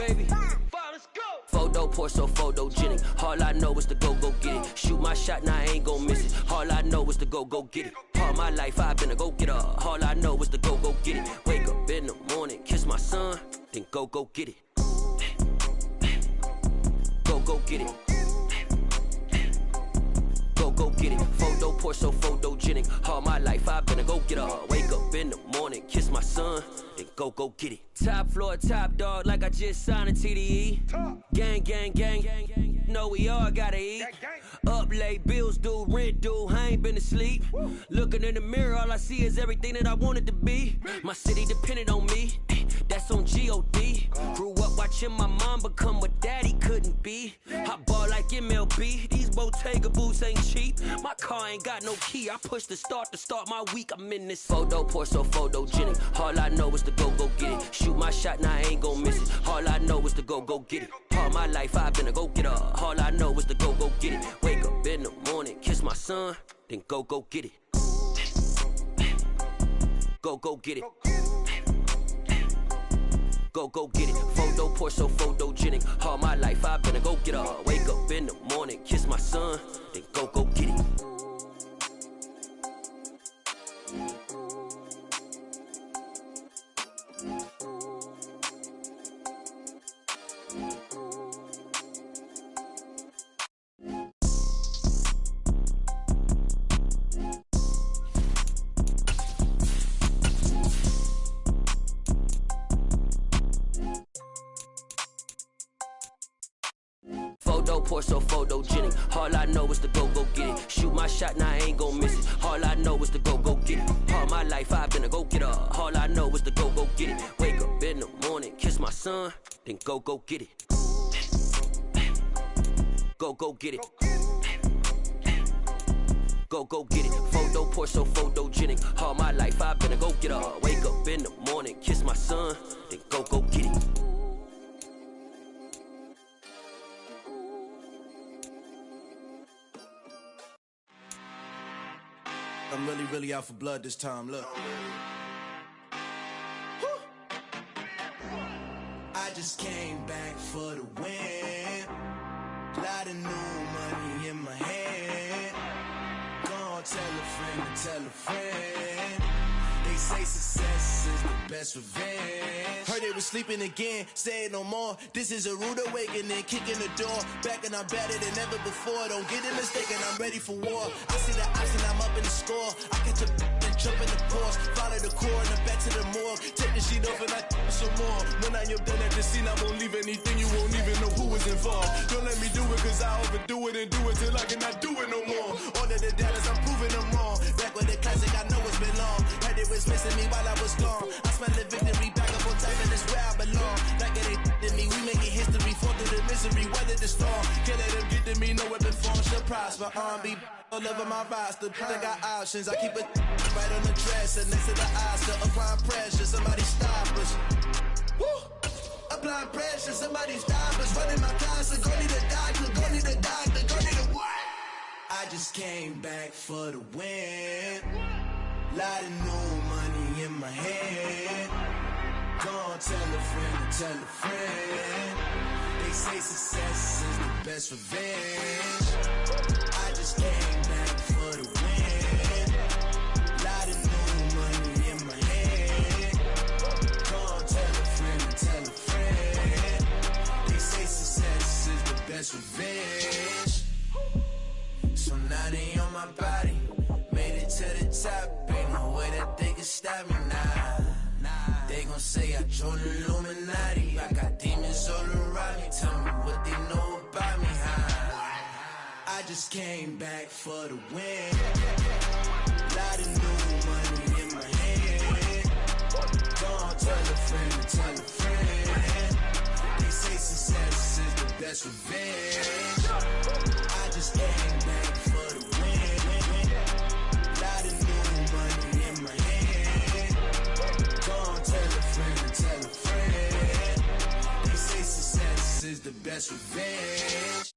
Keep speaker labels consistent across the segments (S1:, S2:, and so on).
S1: baby. Let's go. Photo pour so photogenic. All I know is to go get it. Shoot my shot, now I ain't gon' miss it. All I know is to go get it. All my life I've been a go-getter. All I know is to go get it. Wake up in the morning, kiss my son, then go get it. Go get it. Go get it. Photo pour so photogenic. All my life I've been a go-getter. Wake up in the morning, kiss my son, then go get it. Top floor, top dog, like I just signed a TDE. Gang. Know we all gotta eat. Up late, bills due, rent due, I ain't been asleep. Looking in the mirror, all I see is everything that I wanted to be. My city depended on me, that's on G.O.D. Grew up watching my mom become what daddy couldn't be. I ball like MLB, these Bottega boots ain't cheap. My car ain't got no key, I push the start to start my week. I'm in this photo pour so photogenic. All I know is to go get it. Shoot my shot, now I ain't gon' miss it. All I know is to go get it. All my life I've been a go-getter. All I know is to go get it. Wake up in the morning, kiss my son, then go get it. Go get it. Go get it. Photo pour so photogenic. All my life I've been a go-getter. Wake up in the morning, kiss my son, then go get it. Photo pour so photogenic. All I know is to go get it. Shoot my shot, now I ain't gon' miss it. All I know is to go get it. All my life I've been a go-getter. All I know is to go get it. Wake up in the morning, kiss my son, then go get it. Go get it. Go get it. Photo pour so photogenic. All my life I've been a go-getter. Wake up in the morning, kiss my son, then go get it.
S2: I'm really out for blood this time, look. I just came back for the win. Lot of new money in my hand. Gonna tell a friend. They say success is the best revenge. Heard they was sleeping again, say it no more. This is a rude awakening, kicking the door. Back and I'm better than ever before. Don't get it mistaken, I'm ready for war. I see the option, I'm up in the score. I catch a and jump in the course. Follow the core and the back to the morgue. Take the sheet off and I some more. When I am done at the scene, I won't leave anything. You won't even know who was involved. Don't let me do it, cause I overdo it and do it till I cannot do it no more. All of the doubters, I'm proving them wrong. Back with the classic, I know it's been long. Heard it was missing me while I was gone. I smell the victory back up on time, and it's where I belong. Like it ain't to me, we making history. Fall through the misery, weather the storm. Can't let them get to me, no weapon form should prosper. R&B all over my roster. I got options, I keep it right on the dresser. Next to the Oscar, applying pressure, somebody stop us. Woo! Applying pressure, somebody stop us. Running my closet, go need a doctor, go need a doctor, go need a what? I just came back for the win. Lot of new money in my hand. Gonna tell a friend. They say success is the best revenge. I just came back for the win. Lot of new money in my hand. Gonna tell a friend. They say success is the best revenge. So now they on my body. Made it to the top, ain't no way that they can stop me now. They gon' say I joined the Illuminati. I got demons all around me, tell me what they know about me, huh? I just came back for the win. Lot of new money in my hand. Gonna tell a friend. They say success is the best revenge. I just came back for the win. Lot of new money in my hand. Gonna tell a friend. They say success is the best revenge.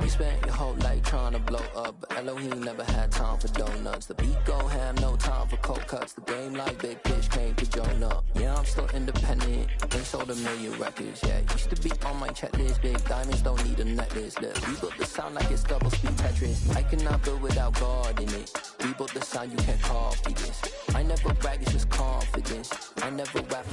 S3: You spent your whole life trying to blow up, but Elohim never had time for donuts. The beat gon' have no time for cold cuts. The game like Big Fish came to join up. Yeah, I'm still independent. Ain't sold a million records yet. Used to be on my checklist. Big diamonds don't need a necklace. Look, we built the sound like it's double speed Tetris. I cannot build without God in it. We built the sound you can't copy this. I never brag, it's just confidence. I never rap.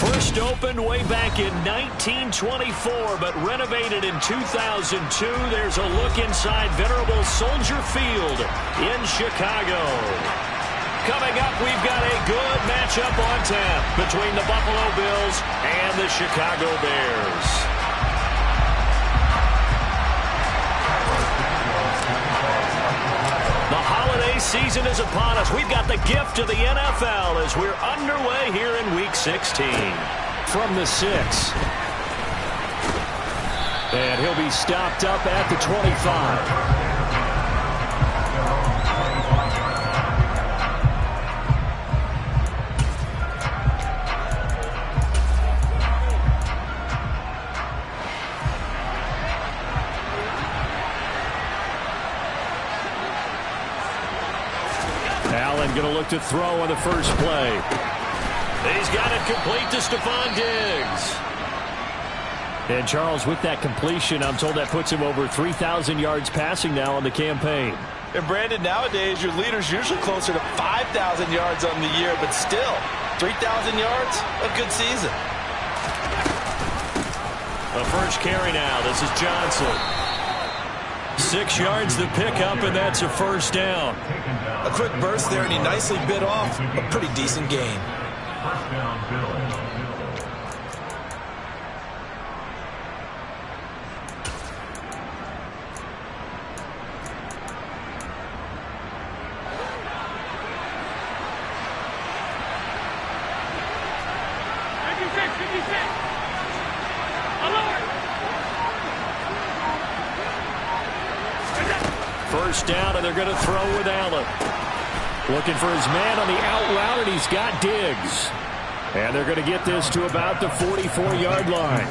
S4: First opened way back in 1924, but renovated in 2002. There's a look inside venerable Soldier Field in Chicago. Coming up, we've got a good matchup on tap between the Buffalo Bills and the Chicago Bears. The holiday season is upon us. We've got the gift of the NFL as we're underway here in Week 16. From the 6. And he'll be stopped up at the 25. Allen going to look to throw on the first play. He's got it complete to Stephon Diggs. And Charles, with that completion, I'm told that puts him over 3,000 yards passing now on the campaign.
S5: And Brandon, nowadays your leader's usually closer to 5,000 yards on the year, but still, 3,000 yards, a good season.
S4: The first carry now. This is Johnson. 6 yards the pickup, and that's a first down.
S5: A quick burst there, and he nicely bit off a pretty decent gain.
S6: First down, Bills.
S4: First down, and they're going to throw with Allen. Looking for his man on the out route, and he's got Diggs. And they're going to get this to about the 44-yard line.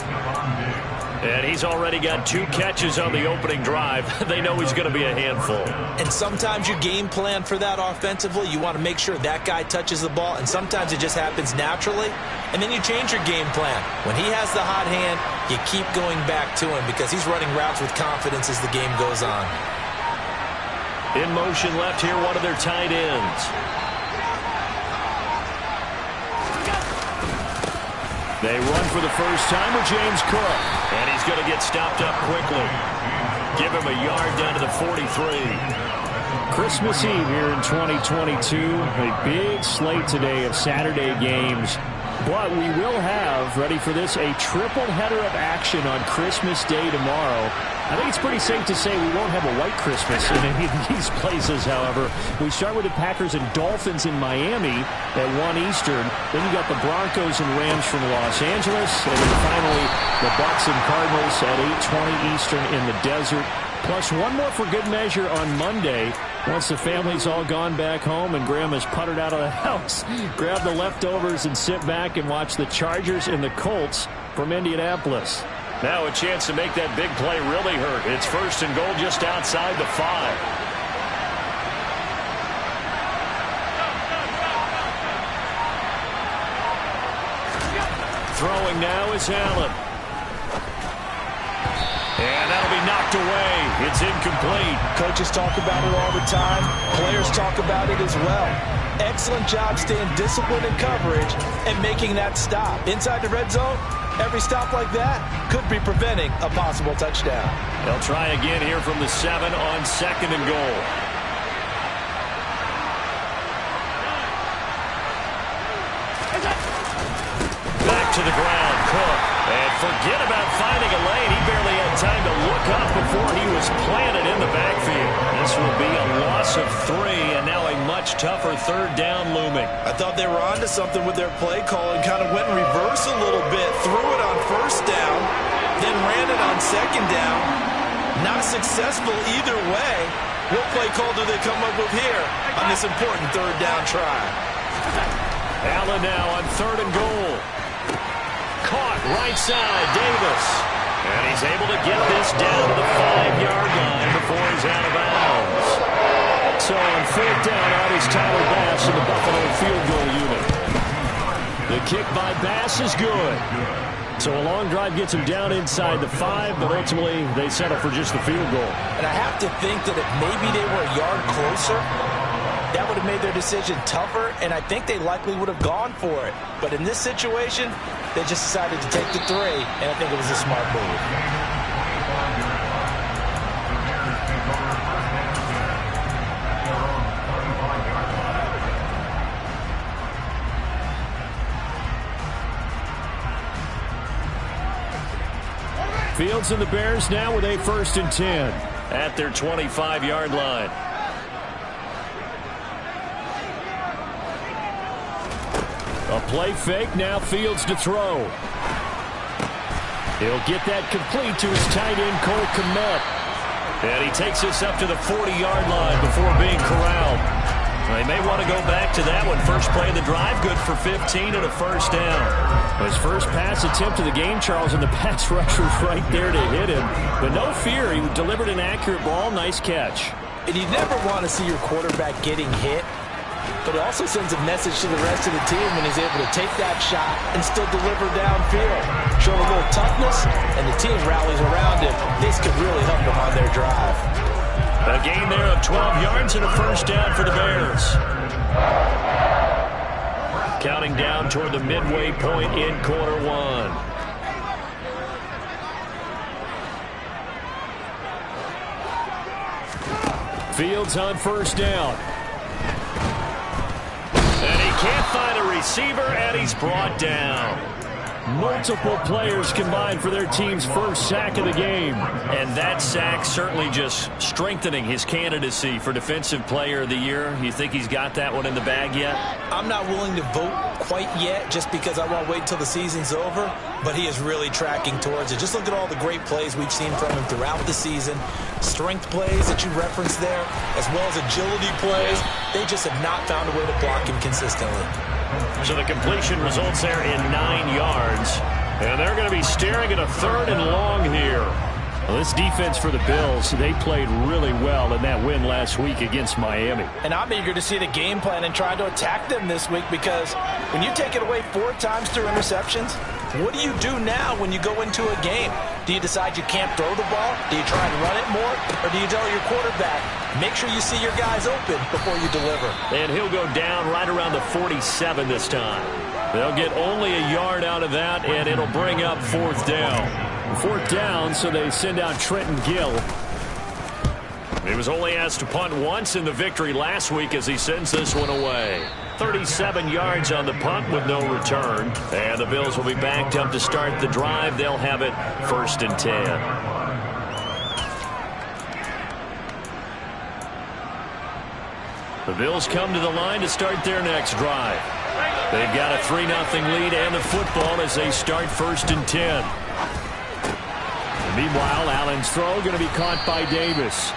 S4: And he's already got 2 catches on the opening drive. They know he's going to be a handful.
S5: And sometimes you game plan for that offensively. You want to make sure that guy touches the ball, and sometimes it just happens naturally. And then you change your game plan. When he has the hot hand, you keep going back to him because he's running routes with confidence as the game goes on.
S4: In motion left here, one of their tight ends. They run for the first time with James Cook. And he's going to get stopped up quickly. Give him a yard down to the 43. Christmas Eve here in 2022. A big slate today of Saturday games. But we will have, ready for this, a triple header of action on Christmas Day tomorrow. I think it's pretty safe to say we won't have a white Christmas in any of these places, however. We start with the Packers and Dolphins in Miami at 1 Eastern. Then you got the Broncos and Rams from Los Angeles. And then finally, the Bucs and Cardinals at 8:20 Eastern in the desert. Plus one more for good measure on Monday. Once the family's all gone back home and Grandma's puttered out of the house, grab the leftovers and sit back and watch the Chargers and the Colts from Indianapolis. Now a chance to make that big play really hurt. It's first and goal just outside the 5. Throwing now is Allen. And that'll be knocked away. It's incomplete.
S5: Coaches talk about it all the time. Players talk about it as well. Excellent job staying disciplined in coverage and making that stop. Inside the red zone, every stop like that could be preventing a possible touchdown.
S4: They'll try again here from the 7 on second and goal. Back to the ground, Cook. And forget about finding a lane. He barely had time to look up before he was planted in the backfield. This will be a loss of 3, and now a much tougher third down looming.
S5: I thought they were onto something with their play call and kind of went in reverse a little bit. Threw it on first down, then ran it on second down. Not successful either way. What play call do they come up with here on this important third down try?
S4: Allen now on third and goal. Caught right side, Davis. And he's able to get this down to the 5-yard line before he's out of bounds. So on 4th down, out is Tyler Bass in the Buffalo field goal unit. The kick by Bass is good. So a long drive gets him down inside the 5, but ultimately they settle for just the field goal.
S5: And I have to think that if maybe they were a yard closer, that would have made their decision tougher, and I think they likely would have gone for it. But in this situation, they just decided to take the 3, and I think it was a smart move.
S4: Fields and the Bears now with a 1st and 10 at their 25-yard line. A play fake, now Fields to throw. He'll get that complete to his tight end, Cole Kmet. And he takes this up to the 40-yard line before being corralled. They may want to go back to that one. First play of the drive, good for 15 and a 1st down. His first pass attempt of the game, Charles, and the pass rusher was right there to hit him. But no fear, he delivered an accurate ball. Nice catch.
S5: And you never want to see your quarterback getting hit, but it also sends a message to the rest of the team when he's able to take that shot and still deliver downfield. Show a little toughness, and the team rallies around him. This could really help them on their drive.
S4: A gain there of 12 yards and a 1st down for the Bears. Counting down toward the midway point in quarter 1. Fields on 1st down. And he can't find a receiver, and he's brought down. Multiple players combined for their team's first sack of the game. And that sack certainly just strengthening his candidacy for Defensive Player of the Year. You think he's got that one in the bag yet?
S5: I'm not willing to vote quite yet just because I want to wait until the season's over, but he is really tracking towards it. Just look at all the great plays we've seen from him throughout the season. Strength plays that you referenced there, as well as agility plays. They just have not found a way to block him consistently.
S4: So the completion results there in 9 yards. And they're going to be staring at a 3rd and long here. Well, this defense for the Bills, they played really well in that win last week against Miami.
S5: And I'm eager to see the game plan and try to attack them this week, because when you take it away 4 times through interceptions, what do you do now when you go into a game? Do you decide you can't throw the ball? Do you try and run it more? Or do you tell your quarterback, make sure you see your guys open before you deliver?
S4: And he'll go down right around the 47 this time. They'll get only a yard out of that, and it'll bring up 4th down. 4th down, so they send out Trenton Gill. He was only asked to punt once in the victory last week as he sends this one away. 37 yards on the punt with no return. And the Bills will be backed up to start the drive. They'll have it 1st and 10. The Bills come to the line to start their next drive. They've got a 3-0 lead and the football as they start 1st and 10. And meanwhile, Allen's throw going to be caught by Davis.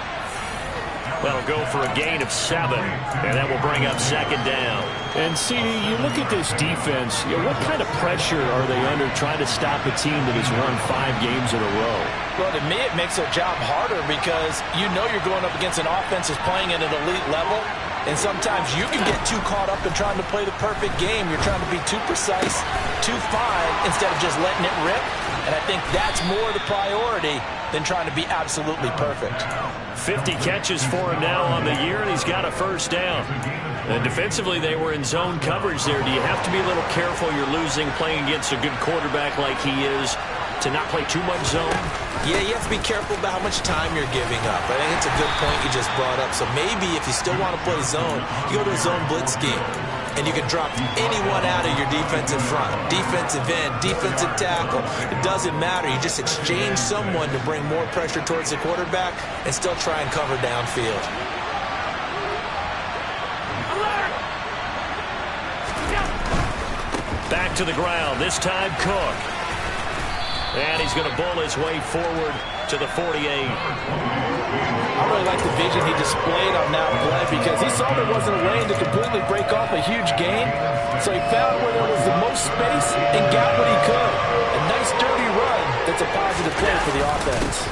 S4: That'll go for a gain of 7, and that will bring up 2nd down. And, CD, you look at this defense, what kind of pressure are they under trying to stop a team that has won 5 games in a row?
S5: Well, to me, it makes their job harder because you know you're going up against an offense that's playing at an elite level, and sometimes you can get too caught up in trying to play the perfect game. You're trying to be too precise, too fine, instead of just letting it rip. And I think that's more the priority than trying to be absolutely perfect.
S4: 50 catches for him now on the year, and he's got a 1st down. And defensively, they were in zone coverage there. Do you have to be a little careful? You're losing playing against a good quarterback like he is to not play too much zone?
S5: Yeah, you have to be careful about how much time you're giving up. I think it's a good point you just brought up. So maybe if you still want to play zone, you go to a zone blitz scheme. And you can drop anyone out of your defensive front. Defensive end, defensive tackle. It doesn't matter. You just exchange someone to bring more pressure towards the quarterback and still try and cover downfield.
S4: Back to the ground. This time Cook. And he's going to bowl his way forward to the 48.
S5: I really like the vision he displayed on that play because he saw there wasn't a lane to completely break off a huge gain. So he found where there was the most space and got what he could. A nice dirty run that It's a positive play for the offense.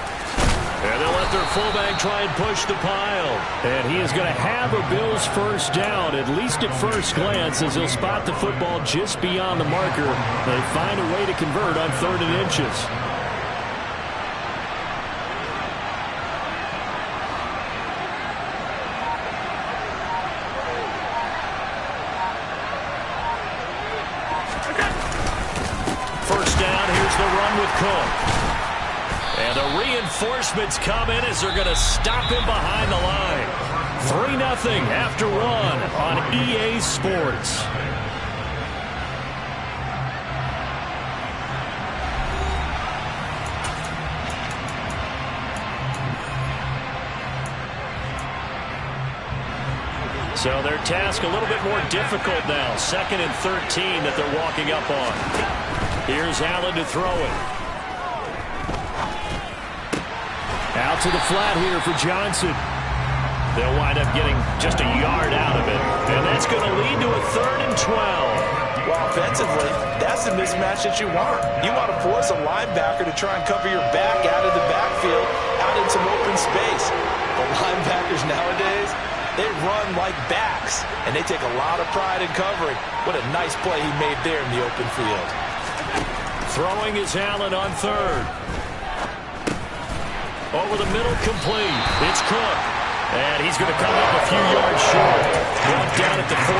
S4: And they'll let their fullback try and push the pile. And he is going to have a Bills first down, at least at first glance, as he'll spot the football just beyond the marker. They find a way to convert on 3rd and inches. First down, here's the run with Cook. And the reinforcements come in as they're going to stop him behind the line. 3-0 after 1 on EA Sports. So their task a little bit more difficult now. 2nd and 13 that they're walking up on. Here's Allen to throw it. Out to the flat here for Johnson. They'll wind up getting just a yard out of it. And that's going to lead to a 3rd and 12.
S5: Well, offensively, that's the mismatch that you want. You want to force a linebacker to try and cover your back out of the backfield, out in some open space. The linebackers nowadays, they run like backs, and they take a lot of pride in covering. What a nice play he made there in the open field.
S4: Throwing is Allen on 3rd. Over the middle, complete. It's Cook. And he's going to come up a few yards short. Brought down at the 45.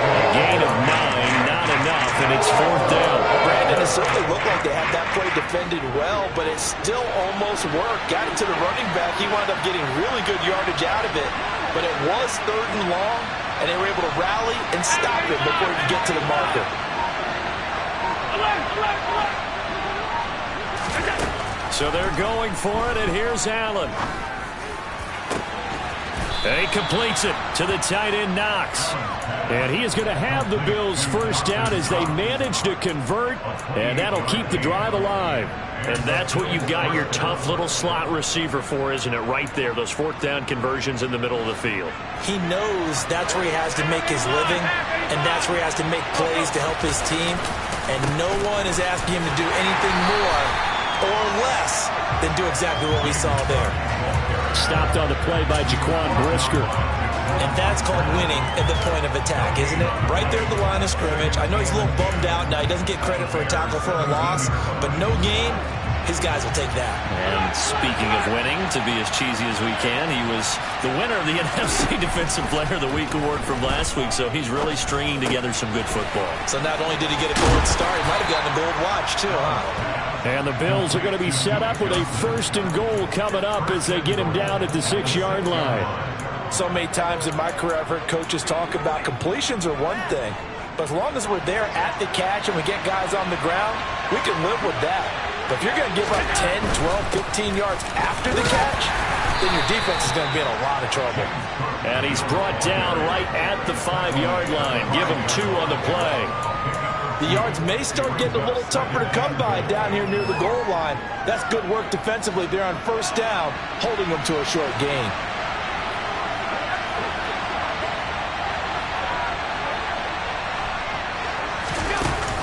S4: A gain of 9, not enough, and it's 4th down.
S5: Brandon, it certainly looked like they had that play defended well, but it still almost worked. Got it to the running back. He wound up getting really good yardage out of it. But it was 3rd and long, and they were able to rally and stop him before he could get to the marker.
S4: So they're going for it, and here's Allen. And he completes it to the tight end, Knox. And he is going to have the Bills first down as they manage to convert, and that'll keep the drive alive. And that's what you've got your tough little slot receiver for, isn't it? Right there, those 4th down conversions in the middle of the field.
S7: He knows that's where he has to make his living, and that's where he has to make plays to help his team. And no one is asking him to do anything more or less than do exactly what we saw there.
S4: Stopped on the play by Jaquan Brisker.
S7: And that's called winning at the point of attack, isn't it? Right there at the line of scrimmage. I know he's a little bummed out now. He doesn't get credit for a tackle for a loss, but no gain, his guys will take that.
S4: And speaking of winning, to be as cheesy as we can, he was the winner of the NFC Defensive Player of the Week award from last week, so he's really stringing together some good football.
S7: So not only did he get a gold star, he might have gotten a gold watch too, huh?
S4: And the Bills are going to be set up with a 1st and goal coming up as they get him down at the 6-yard line.
S5: So many times in my career I've heard coaches talk about completions are one thing, but as long as we're there at the catch and we get guys on the ground, we can live with that. But if you're going to give up 10, 12, 15 yards after the catch, then your defense is going to be in a lot of trouble.
S4: And he's brought down right at the 5-yard line. Give him 2 on the play.
S5: The yards may start getting a little tougher to come by down here near the goal line. That's good work defensively there on 1st down, holding them to a short gain.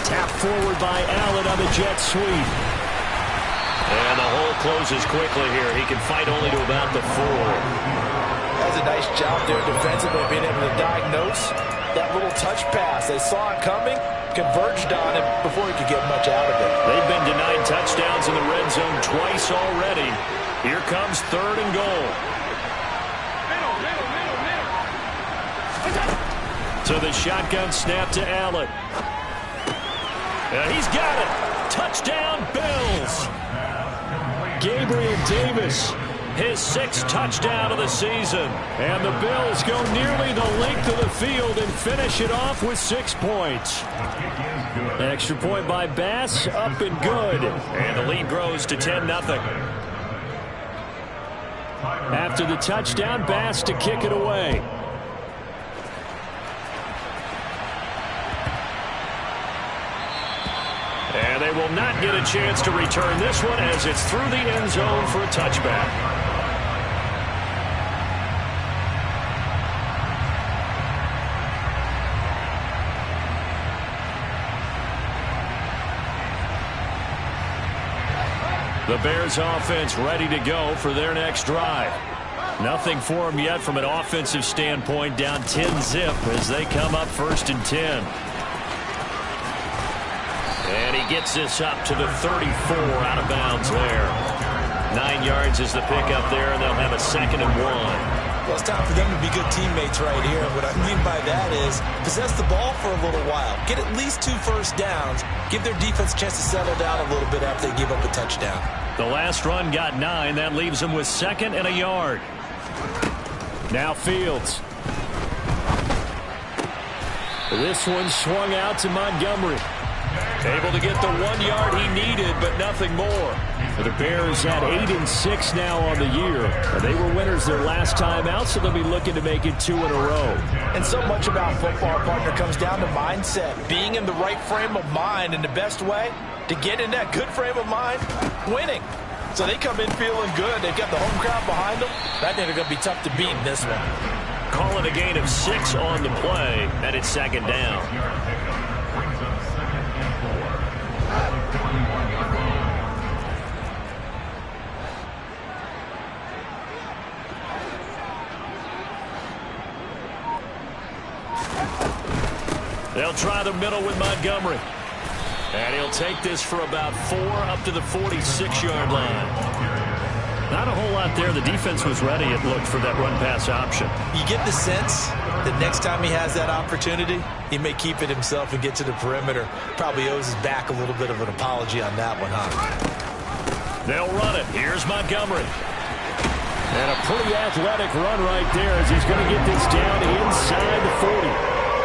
S4: Tap forward by Allen on the jet sweep. And the hole closes quickly here. He can fight only to about the 4.
S5: That's a nice job there defensively, being able to diagnose that little touch pass. They saw it coming, converged on it before he could get much out of it.
S4: They've been denied touchdowns in the red zone twice already. Here comes 3rd and goal. To the shotgun snap to Allen. And he's got it. Touchdown, Bills. Gabriel Davis, his 6th touchdown of the season. And the Bills go nearly the length of the field and finish it off with 6 points. Extra point by Bass, up and good. And the lead grows to 10-0. After the touchdown, Bass to kick it away. And they will not get a chance to return this one as it's through the end zone for a touchback. The Bears offense ready to go for their next drive. Nothing for them yet from an offensive standpoint, down 10-zip as they come up 1st and 10. And he gets this up to the 34, out of bounds there. 9 yards is the pickup there, and they'll have a 2nd and 1.
S7: Well, it's time for them to be good teammates right here. What I mean by that is possess the ball for a little while. Get at least 2 first downs. Give their defense a chance to settle down a little bit after they give up a touchdown.
S4: The last run got 9. That leaves them with 2nd and a yard. Now Fields. This one swung out to Montgomery. Able to get the 1 yard he needed, but nothing more. The Bears at 8-6 now on the year. They were winners their last time out, so they'll be looking to make it 2 in a row.
S7: And so much about football, partner, comes down to mindset. Being in the right frame of mind, and the best way to get in that good frame of mind, winning. So they come in feeling good. They've got the home crowd behind them. I think they're going to be tough to beat in this one.
S4: Calling a gain of 6 on the play, and it's 2nd down. They'll try the middle with Montgomery. And he'll take this for about 4 up to the 46-yard line. Not a whole lot there. The defense was ready, it looked, for that run-pass option.
S7: You get the sense that next time he has that opportunity, he may keep it himself and get to the perimeter. Probably owes his back a little bit of an apology on that one, huh?
S4: They'll run it. Here's Montgomery. And a pretty athletic run right there as he's going to get this down inside the 40.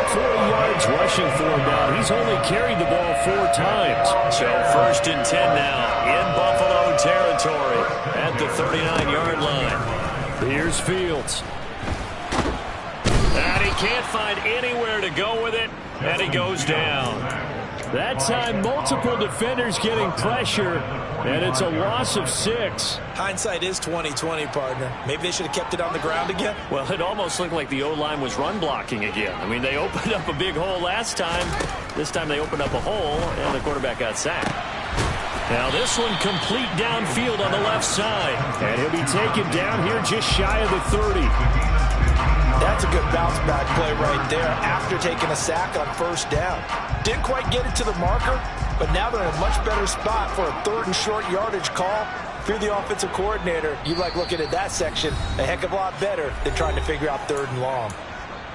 S4: 40 yards rushing for him now. He's only carried the ball 4 times. So 1st and 10 now in Buffalo territory at the 39-yard line. Here's Fields. And he can't find anywhere to go with it, and he goes down. That time, multiple defenders getting pressure, and it's a loss of 6.
S7: Hindsight is 20/20, partner. Maybe they should have kept it on the ground again.
S4: Well, it almost looked like the O-line was run blocking again. I mean, they opened up a big hole last time. This time they opened up a hole, and the quarterback got sacked. Now this one complete downfield on the left side, and he'll be taken down here just shy of the 30.
S7: That's a good bounce back play right there after taking a sack on 1st down. Didn't quite get it to the marker, but now they're in a much better spot for a 3rd and short yardage call. If you're the offensive coordinator, you like looking at that section a heck of a lot better than trying to figure out 3rd and long.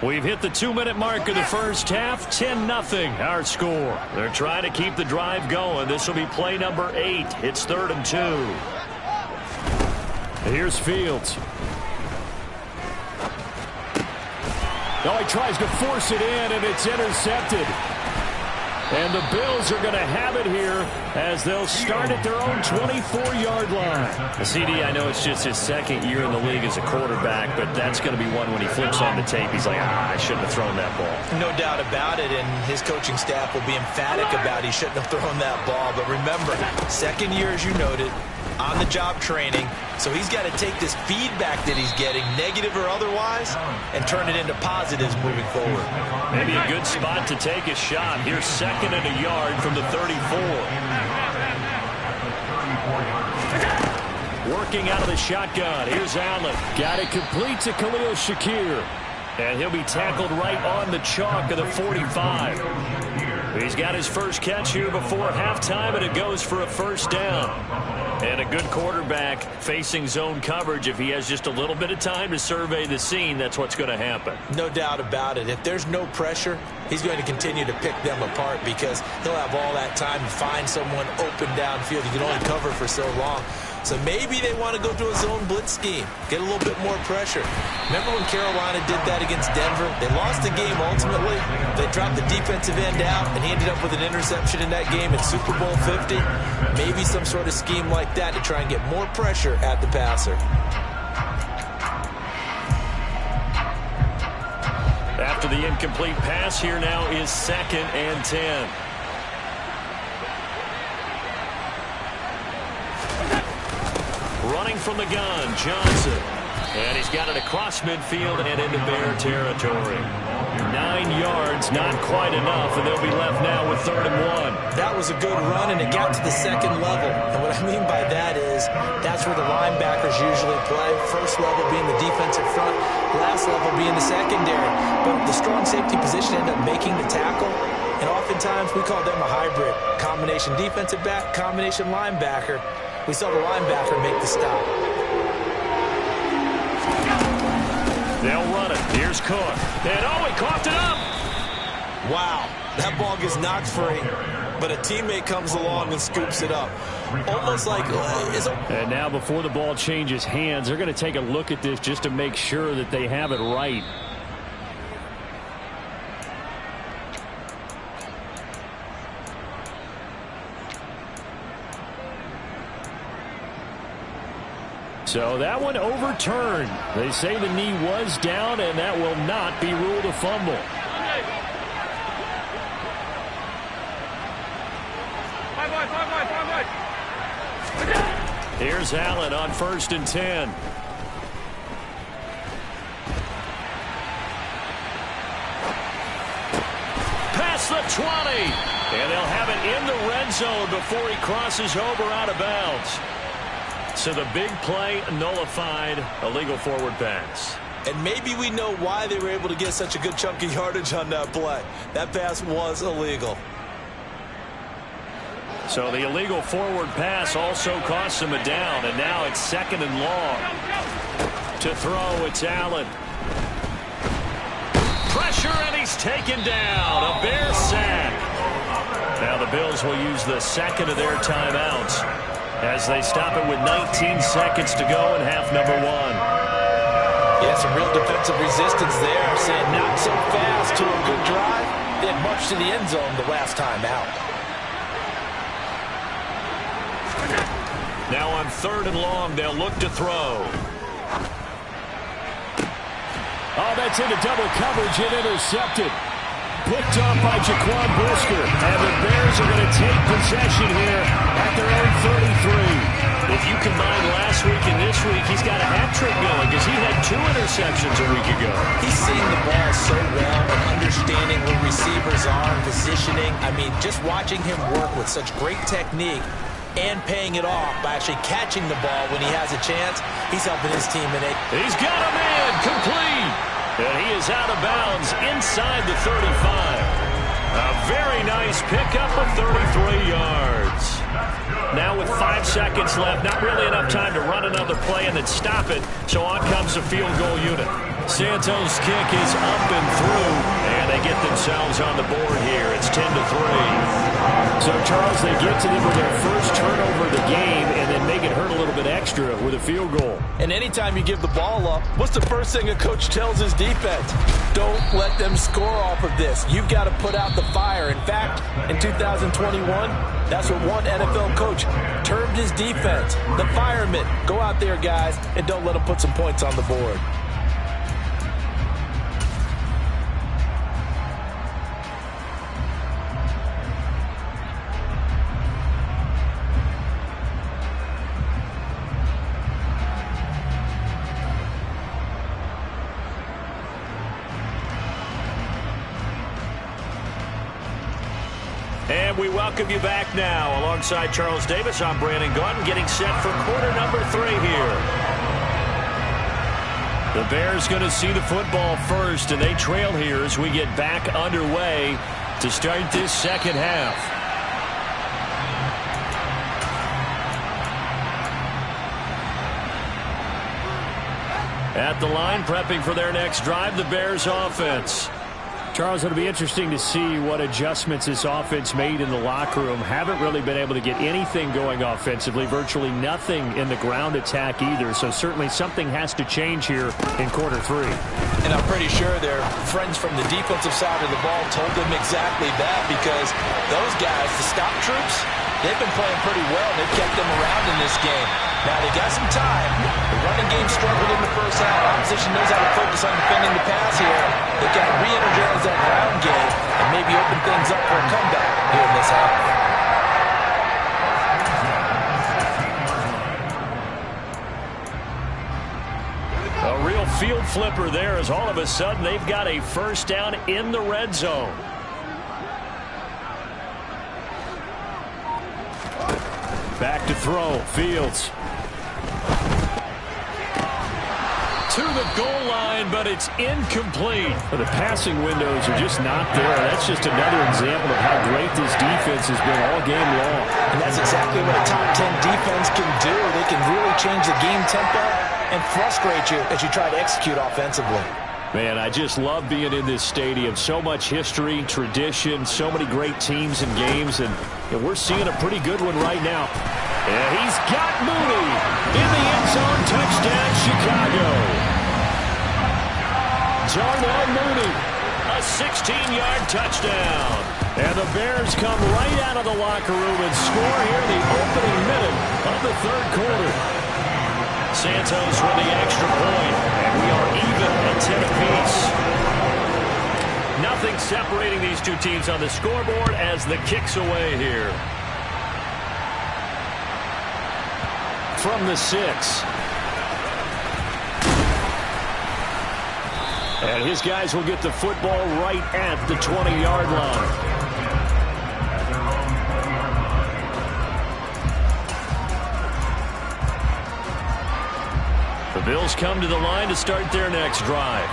S4: We've hit the 2-minute mark of the first half. 10-0 our score. They're trying to keep the drive going. This will be play number 8. It's 3rd and 2. Here's Fields. Now he tries to force it in, and it's intercepted. And the Bills are going to have it here as they'll start at their own 24-yard line. CD, I know it's just his 2nd year in the league as a quarterback, but that's going to be one when he flips on the tape. He's like, I shouldn't have thrown that ball.
S7: No doubt about it, and his coaching staff will be emphatic about he shouldn't have thrown that ball. But remember, 2nd year, as you noted, on-the-job training, so he's got to take this feedback that he's getting, negative or otherwise, and turn it into positives moving forward.
S4: Maybe a good spot to take a shot. Here's 2nd and a yard from the 34. Working out of the shotgun. Here's Allen. Got it complete to Khalil Shakir. And he'll be tackled right on the chalk of the 45. He's got his first catch here before halftime, and it goes for a 1st down. And a good quarterback facing zone coverage. If he has just a little bit of time to survey the scene, that's what's going to happen.
S7: No doubt about it. If there's no pressure, he's going to continue to pick them apart because he'll have all that time to find someone open downfield. You can only cover for so long. So maybe they want to go to a zone blitz scheme, get a little bit more pressure. Remember when Carolina did that against Denver? They lost the game ultimately. They dropped the defensive end out, and he ended up with an interception in that game in Super Bowl 50. Maybe some sort of scheme like that to try and get more pressure at the passer.
S4: After the incomplete pass, here now is 2nd and 10. Running from the gun, Johnson. And he's got it across midfield and into Bear territory. 9 yards, not quite enough, and they'll be left now with 3rd and 1.
S7: That was a good run, and it got to the second level. And what I mean by that is that's where the linebackers usually play. First level being the defensive front, last level being the secondary. But the strong safety position ended up making the tackle. And oftentimes we call them a hybrid. Combination defensive back, combination linebacker. We saw the linebacker make the stop.
S4: They'll run it. Here's Cook. And he coughed it up.
S5: Wow, that ball gets knocked free, but a teammate comes along and scoops it up. Almost like...
S4: And now before the ball changes hands, they're going to take a look at this just to make sure that they have it right. So that one overturned. They say the knee was down, and that will not be ruled a fumble. Here's Allen on 1st and 10. Past the 20. And they'll have it in the red zone before he crosses over out of bounds. So the big play nullified, illegal forward pass.
S5: And maybe we know why they were able to get such a good chunk of yardage on that play. That pass was illegal.
S4: So the illegal forward pass also costs him a down, and now it's 2nd and long. To throw, it's Allen. Pressure, and he's taken down. A Bears sack. Now the Bills will use the 2nd of their timeouts as they stop it with 19 seconds to go in half number 1.
S7: Yeah, some real defensive resistance there. Saying not so fast to a good drive. They had much to the end zone the last time out.
S4: Now on 3rd and long, they'll look to throw. Oh, that's into double coverage and intercepted. Picked off by Jaquan Brisker. And the Bears are going to take possession here at their own 33. If you combine last week and this week, he's got a hat trick going because he had 2 interceptions a week ago.
S7: He's seeing the ball so well and understanding where receivers are and positioning. I mean, just watching him work with such great technique and paying it off by actually catching the ball when he has a chance, he's helping his team.
S4: He's got a man complete. And he is out of bounds inside the 35. A very nice pickup of 33 yards. Now with 5 seconds left, not really enough time to run another play and then stop it. So on comes the field goal unit. Santos' kick is up and through, and they get themselves on the board here. It's 10-3. So, Charles, they get to them with their first turnover of the game and then make it hurt a little bit extra with a field goal.
S5: And anytime you give the ball up, what's the first thing a coach tells his defense? Don't let them score off of this. You've got to put out the fire. In fact, in 2021, that's what one NFL coach termed his defense. The firemen. Go out there, guys, and don't let them put some points on the board.
S4: And we welcome you back now. Alongside Charles Davis, I'm Brandon Gaudin, getting set for quarter number 3 here. The Bears going to see the football first, and they trail here as we get back underway to start this second half. At the line, prepping for their next drive, the Bears offense. Charles, it'll be interesting to see what adjustments this offense made in the locker room. Haven't really been able to get anything going offensively, virtually nothing in the ground attack either. So certainly something has to change here in quarter 3.
S7: And I'm pretty sure their friends from the defensive side of the ball told them exactly that, because those guys, the stop troops, they've been playing pretty well. They've kept them around in this game. Now they got some time. The running game struggled in the first half. Opposition knows how to focus on defending the pass here. They've got to re-energize that ground game and maybe open things up for a comeback here in this half.
S4: A real field role flipper there as all of a sudden they've got a first down in the red zone. Back to throw. Fields. To the goal line, but it's incomplete. Well, the passing windows are just not there. That's just another example of how great this defense has been all game long.
S7: And that's exactly what a top 10 defense can do. They can really change the game tempo and frustrate you as you try to execute offensively.
S4: Man, I just love being in this stadium. So much history, tradition, so many great teams and games, and we're seeing a pretty good one right now. And he's got Mooney in the end zone. Touchdown, Chicago. Darnell Mooney, a 16-yard touchdown. And the Bears come right out of the locker room and score here in the opening minute of the third quarter. Santos with the extra point, and we are even at 10 apiece. Nothing separating these two teams on the scoreboard as the kick's away here. From the 6. And his guys will get the football right at the 20-yard line. The Bills come to the line to start their next drive.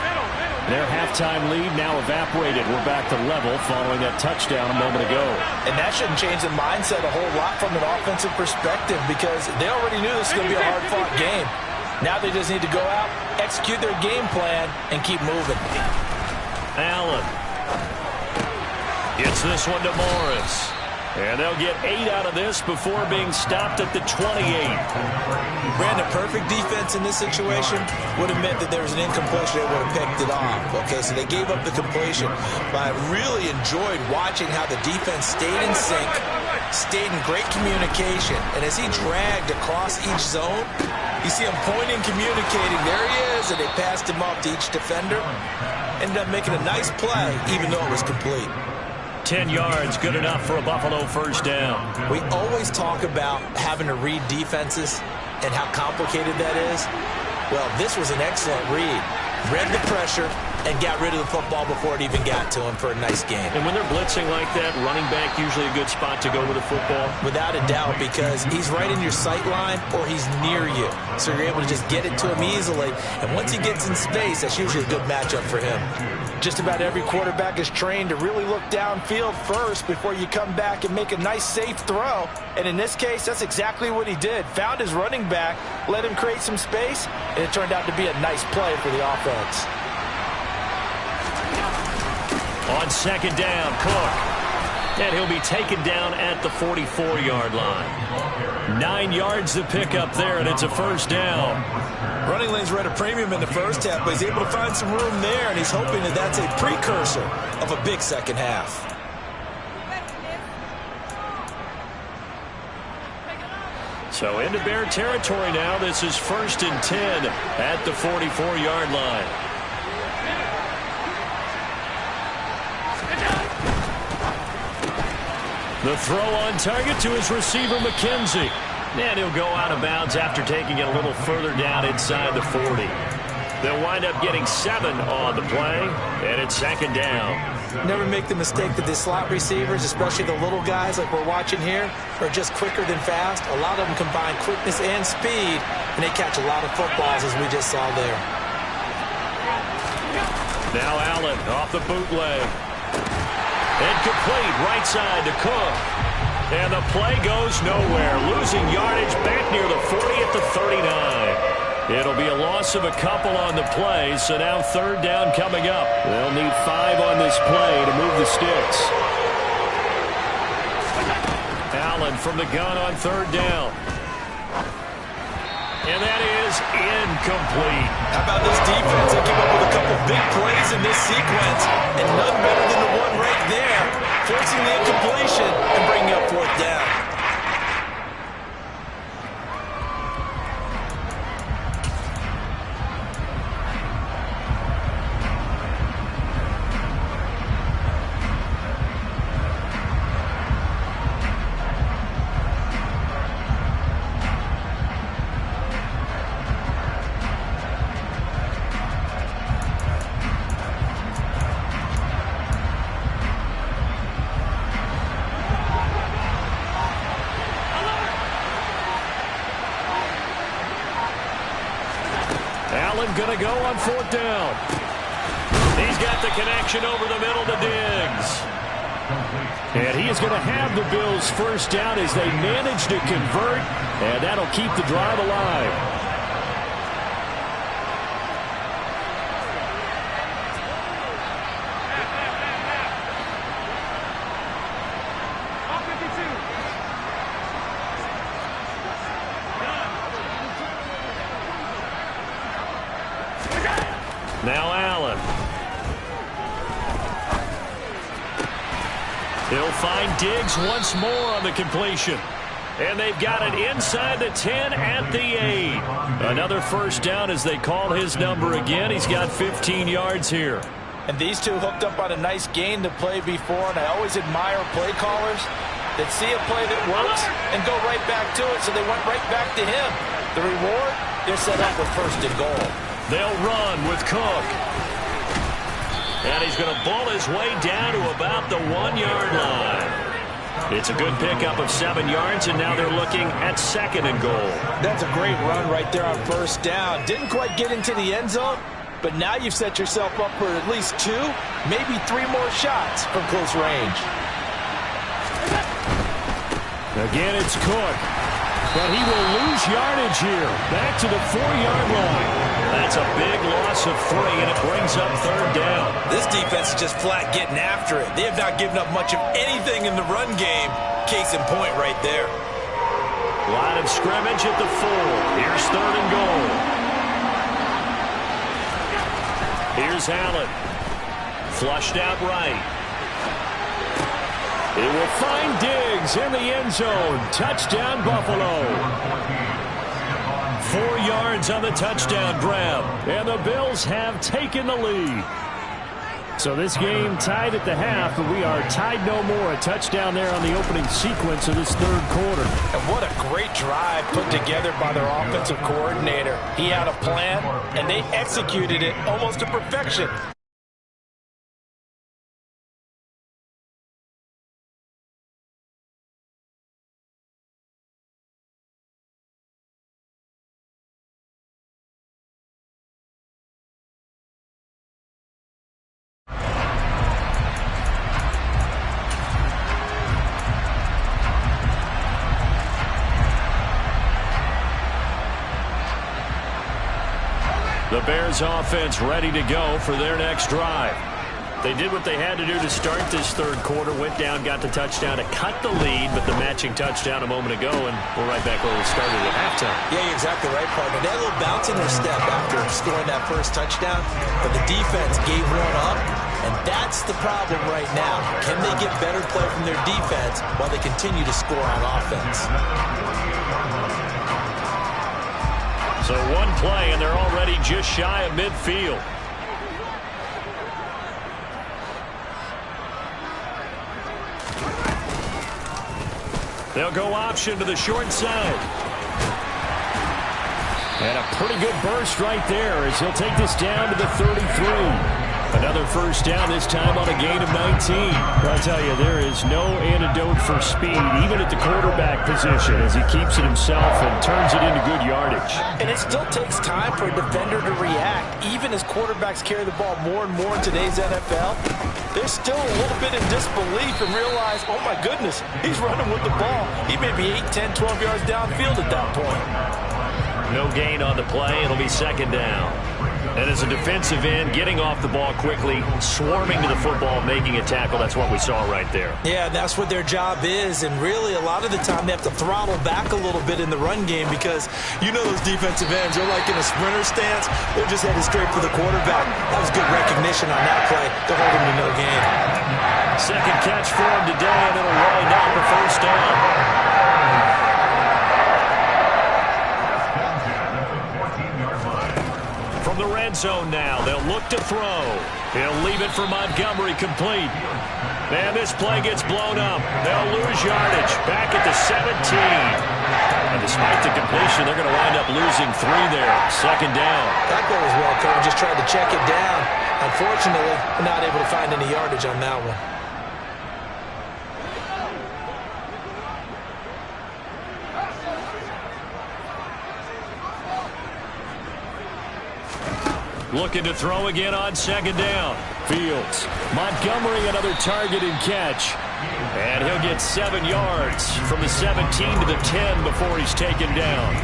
S4: Their halftime lead now evaporated. We're back to level following that touchdown a moment ago.
S7: And that shouldn't change the mindset a whole lot from an offensive perspective because they already knew this was going to be a hard-fought game. Now they just need to go out, execute their game plan, and keep moving.
S4: Allen gets this one to Morris. And they'll get 8 out of this before being stopped at the 28.
S7: Brandon, perfect defense in this situation would have meant that there was an incompletion. They would have picked it off. Okay, so they gave up the completion. But I really enjoyed watching how the defense stayed in sync, stayed in great communication. And as he dragged across each zone, you see him pointing, communicating. There he is, and they passed him off to each defender. Ended up making a nice play, even though it was complete.
S4: 10 yards, good enough for a Buffalo first down.
S7: We always talk about having to read defenses and how complicated that is. Well, this was an excellent read. Read the pressure and got rid of the football before it even got to him for a nice game.
S4: And when they're blitzing like that, running back usually a good spot to go with the football?
S7: Without a doubt, because he's right in your sight line or he's near you. So you're able to just get it to him easily. And once he gets in space, that's usually a good matchup for him. Just about every quarterback is trained to really look downfield first before you come back and make a nice, safe throw. And in this case, that's exactly what he did. Found his running back, let him create some space, and it turned out to be a nice play for the offense.
S4: On second down, Cook. And he'll be taken down at the 44-yard line. 9 yards to pick up there, and it's a first down.
S7: Running lanes were at a premium in the first half, but he's able to find some room there, and he's hoping that that's a precursor of a big second half.
S4: So into Bear territory now. This is 1st and 10 at the 44-yard line. The throw on target to his receiver, McKenzie. And he'll go out of bounds after taking it a little further down inside the 40. They'll wind up getting 7 on the play, and it's second down.
S7: Never make the mistake that the slot receivers, especially the little guys like we're watching here, are just quicker than fast. A lot of them combine quickness and speed, and they catch a lot of footballs, as we just saw there.
S4: Now Allen off the bootleg. Incomplete, right side to Cook. And the play goes nowhere. Losing yardage back near the 40 at the 39. It'll be a loss of a couple on the play, so now third down coming up. They'll need 5 on this play to move the sticks. Allen from the gun on third down. And that is incomplete.
S7: How about this defense? They came up with a couple big plays in this sequence, and none better than the one right there, forcing the incompletion and bringing up fourth down.
S4: Allen going to go on 4th down. He's got the connection over the middle to Diggs. And he is going to have the Bills' first down as they manage to convert, and that'll keep the drive alive. Now Allen. He'll find Diggs once more on the completion. And they've got it inside the 10 at the 8. Another first down as they call his number again. He's got 15 yards here.
S7: And these two hooked up on a nice gain to play before, and I always admire play callers that see a play that works and go right back to it, so they went right back to him. The reward, they're set up with 1st and goal.
S4: They'll run with Cook. And he's going to ball his way down to about the 1-yard line. It's a good pickup of 7 yards, and now they're looking at 2nd and goal.
S7: That's a great run right there on 1st down. Didn't quite get into the end zone, but now you've set yourself up for at least 2, maybe 3 more shots from close range.
S4: Again, it's Cook. But he will lose yardage here. Back to the 4-yard line. That's a big loss of 3, and it brings up 3rd down.
S5: This defense is just flat getting after it. They have not given up much of anything in the run game. Case in point right there.
S4: Line of scrimmage at the 4. Here's 3rd and goal. Here's Allen. Flushed out right. He will find Diggs in the end zone. Touchdown, Buffalo. 4 yards on the touchdown grab. And the Bills have taken the lead. So this game tied at the half, but we are tied no more. A touchdown there on the opening sequence of this 3rd quarter.
S7: And what a great drive put together by their offensive coordinator. He had a plan, and they executed it almost to perfection.
S4: The Bears offense ready to go for their next drive. They did what they had to do to start this 3rd quarter. Went down, got the touchdown to cut the lead, but the matching touchdown a moment ago, and we're right back where we started at halftime.
S7: Yeah, you're exactly right, partner. They had a little bounce in their step after scoring that first touchdown, but the defense gave one up, and that's the problem right now. Can they get better play from their defense while they continue to score on offense?
S4: So 1 play, and they're already just shy of midfield. They'll go option to the short side. And a pretty good burst right there as he'll take this down to the 33. Another first down, this time on a gain of 19. I'll tell you, there is no antidote for speed, even at the quarterback position, as he keeps it himself and turns it into good yardage.
S7: And it still takes time for a defender to react. Even as quarterbacks carry the ball more and more in today's NFL, they're still a little bit in disbelief and realize, oh my goodness, he's running with the ball. He may be 8, 10, 12 yards downfield at that point.
S4: No gain on the play. It'll be 2nd down. And as a defensive end, getting off the ball quickly, swarming to the football, making a tackle, that's what we saw right there.
S7: Yeah, that's what their job is, and really a lot of the time they have to throttle back a little bit in the run game because you know those defensive ends, they're like in a sprinter stance, they're just headed straight for the quarterback. That was good recognition on that play. They'll hold him to no gain.
S4: 2nd catch for him today, and it'll wind up for 1st down. The red zone now. They'll look to throw. He'll leave it for Montgomery complete. And this play gets blown up. They'll lose yardage. Back at the 17. And despite the completion, they're going to wind up losing 3 there. 2nd down.
S7: That play was well covered. Just tried to check it down. Unfortunately, not able to find any yardage on that one.
S4: looking to throw again on second down. Fields. Montgomery, another target and catch. And he'll get 7 yards from the 17 to the 10 before he's taken down.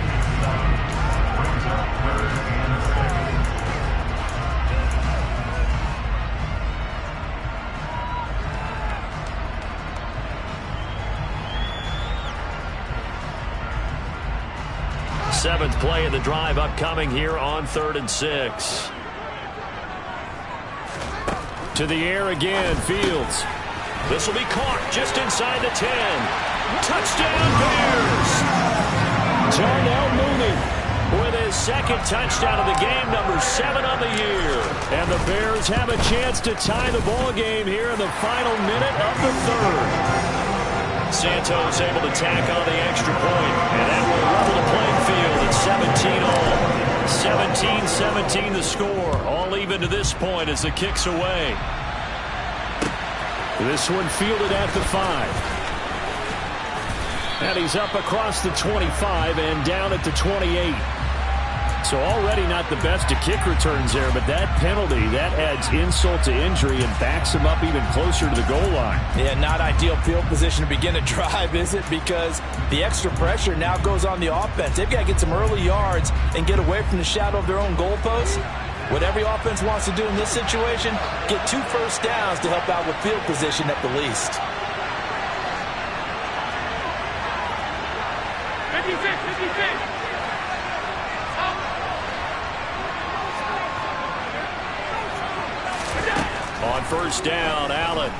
S4: Seventh play of the drive upcoming here on 3rd and 6. To the air again, Fields. This will be caught just inside the 10. Touchdown, Bears! Darnell Mooney with his second touchdown of the game, number 7 on the year. And the Bears have a chance to tie the ball game here in the final minute of the 3rd. Santos able to tack on the extra point, and that will level the playing field at 17 all. 17-17 the score, all even to this point as the kick's away. This one fielded at the 5. And he's up across the 25 and down at the 28. So already not the best of kick returns there, but that penalty, that adds insult to injury and backs him up even closer to the goal line. Yeah, not ideal field position to begin a drive, is it? Because the extra pressure now goes on the offense. They've got to get some early yards and get away from the shadow of their own goalposts. What every offense wants to do in this situation, get 2 first downs to help out with field position at the least.
S8: 56.
S4: On first down, Allen.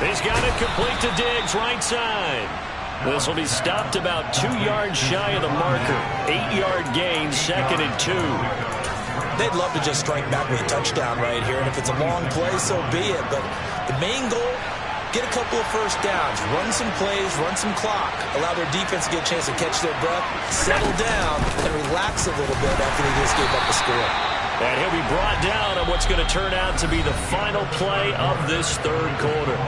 S4: He's got it complete to Diggs, right side. This will be stopped about 2 yards shy of the marker. 8-yard gain, 2nd and 2.
S7: They'd love to just strike back with a touchdown right here, and if it's a long play, so be it. But the main goal, get a couple of first downs, run some plays, run some clock, allow their defense to get a chance to catch their breath, settle down, and relax a little bit after they just gave up the score.
S4: And he'll be brought down on what's going to turn out to be the final play of this 3rd quarter.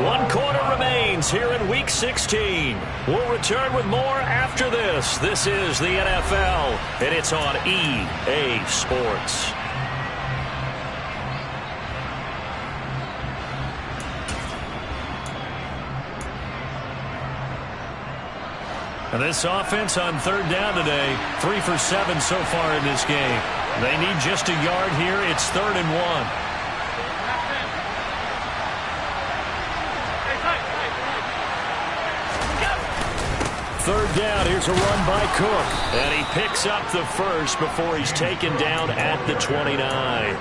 S4: 1 quarter remains here in Week 16. We'll return with more after this. This is the NFL, and it's on EA Sports. And this offense on 3rd down today, 3 for 7 so far in this game. They need just a yard here. It's 3rd and 1. Third down, here's a run by Cook. And he picks up the first before he's taken down at the 29.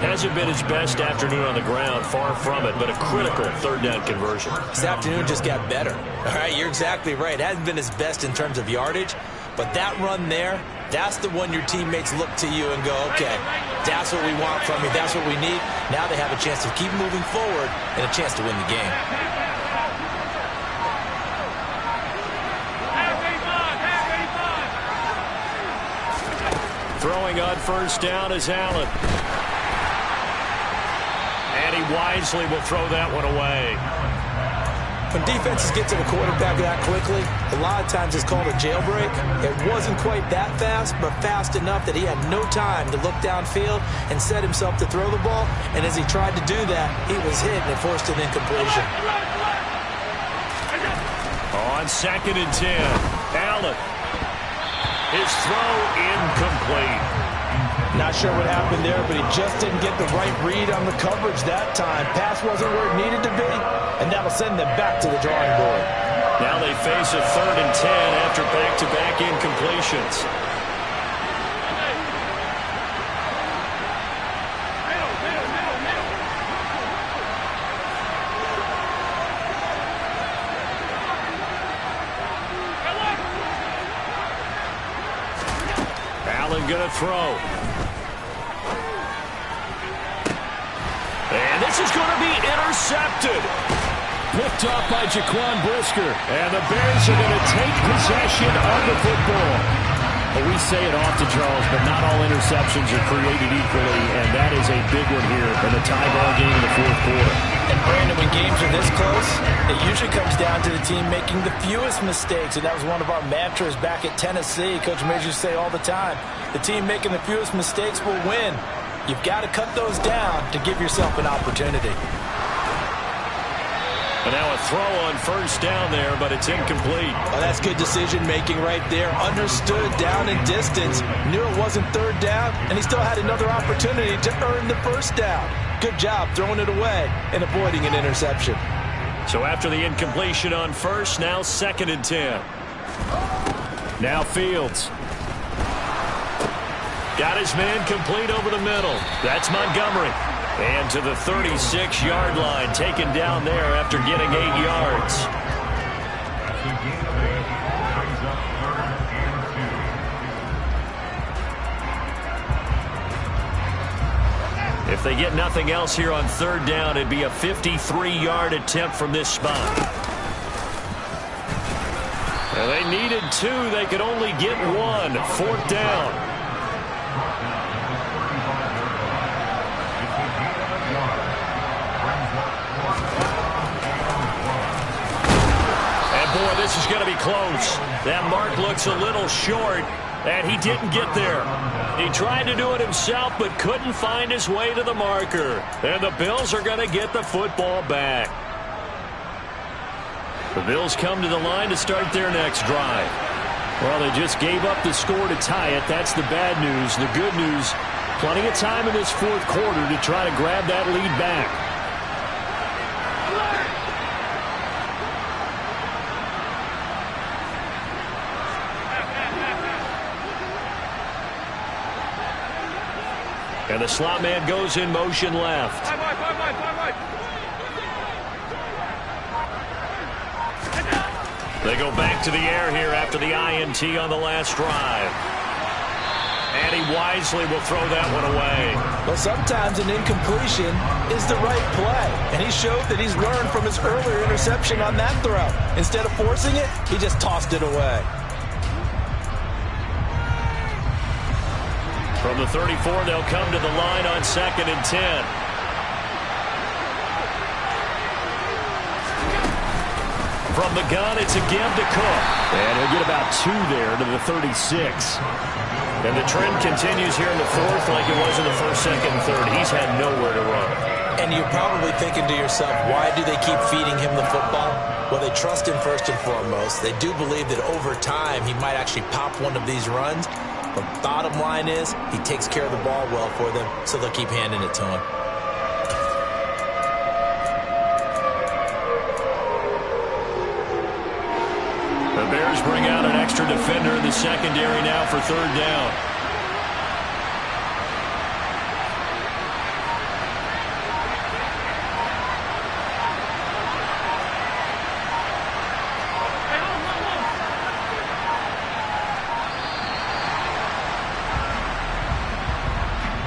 S4: Hasn't been his best afternoon on the ground, far from it, but a critical 3rd down conversion.
S7: This afternoon just got better. All right, you're exactly right. It hasn't been his best in terms of yardage, but that run there, that's the one your teammates look to you and go, okay, that's what we want from you, that's what we need. Now they have a chance to keep moving forward and a chance to win the game.
S4: Throwing on first down is Allen. And he wisely will throw that one away.
S7: When defenses get to the quarterback that quickly, a lot of times it's called a jailbreak. It wasn't quite that fast, but fast enough that he had no time to look downfield and set himself to throw the ball. And as he tried to do that, he was hit and it forced an incompletion.
S4: On 2nd and 10, Allen. His throw incomplete.
S7: Not sure what happened there, but he just didn't get the right read on the coverage that time. Pass wasn't where it needed to be, and that'll send them back to the drawing board.
S4: Now they face a 3rd and 10 after back-to-back incompletions. Allen going to throw. And this is going to be intercepted. Picked off by Jaquan Brisker. And the Bears are going to take possession of the football. Well, we say it often, Charles, but not all interceptions are created equally, and that is a big one here in the tie ball game in the fourth quarter.
S7: And Brandon, when games are this close, it usually comes down to the team making the fewest mistakes, and that was one of our mantras back at Tennessee. Coach Majors say all the time, the team making the fewest mistakes will win. You've got to cut those down to give yourself an opportunity.
S4: And now a throw on first down there, but it's incomplete.
S5: Oh, that's good decision-making right there. Understood down and distance. Knew it wasn't third down, and he still had another opportunity to earn the first down. Good job throwing it away and avoiding an interception.
S4: So after the incompletion on first, now 2nd and 10. Now Fields. Got his man complete over the middle. That's Montgomery. And to the 36-yard line, taken down there after getting 8 yards. If they get nothing else here on third down, it'd be a 53-yard attempt from this spot. Well, they needed 2. They could only get 1. 4th down. Boy, this is going to be close. That mark looks a little short, and he didn't get there. He tried to do it himself, but couldn't find his way to the marker. And the Bills are going to get the football back. The Bills come to the line to start their next drive. Well, they just gave up the score to tie it. That's the bad news. The good news, plenty of time in this fourth quarter to try to grab that lead back. And the slot man goes in motion left. They go back to the air here after the INT on the last drive. And he wisely will throw that one away.
S5: Well, sometimes an incompletion is the right play. And he showed that he's learned from his earlier interception on that throw. Instead of forcing it, he just tossed it away.
S4: From the 34, they'll come to the line on 2nd and 10. From the gun, it's again to Cook. And he'll get about 2 there to the 36. And the trend continues here in the fourth like it was in the first, second, and third. He's had nowhere to run.
S7: And you're probably thinking to yourself, why do they keep feeding him the football? Well, they trust him first and foremost. They do believe that over time he might actually pop one of these runs. But bottom line is, he takes care of the ball well for them, so they'll keep handing it to him.
S4: The Bears bring out an extra defender in the secondary now for third down.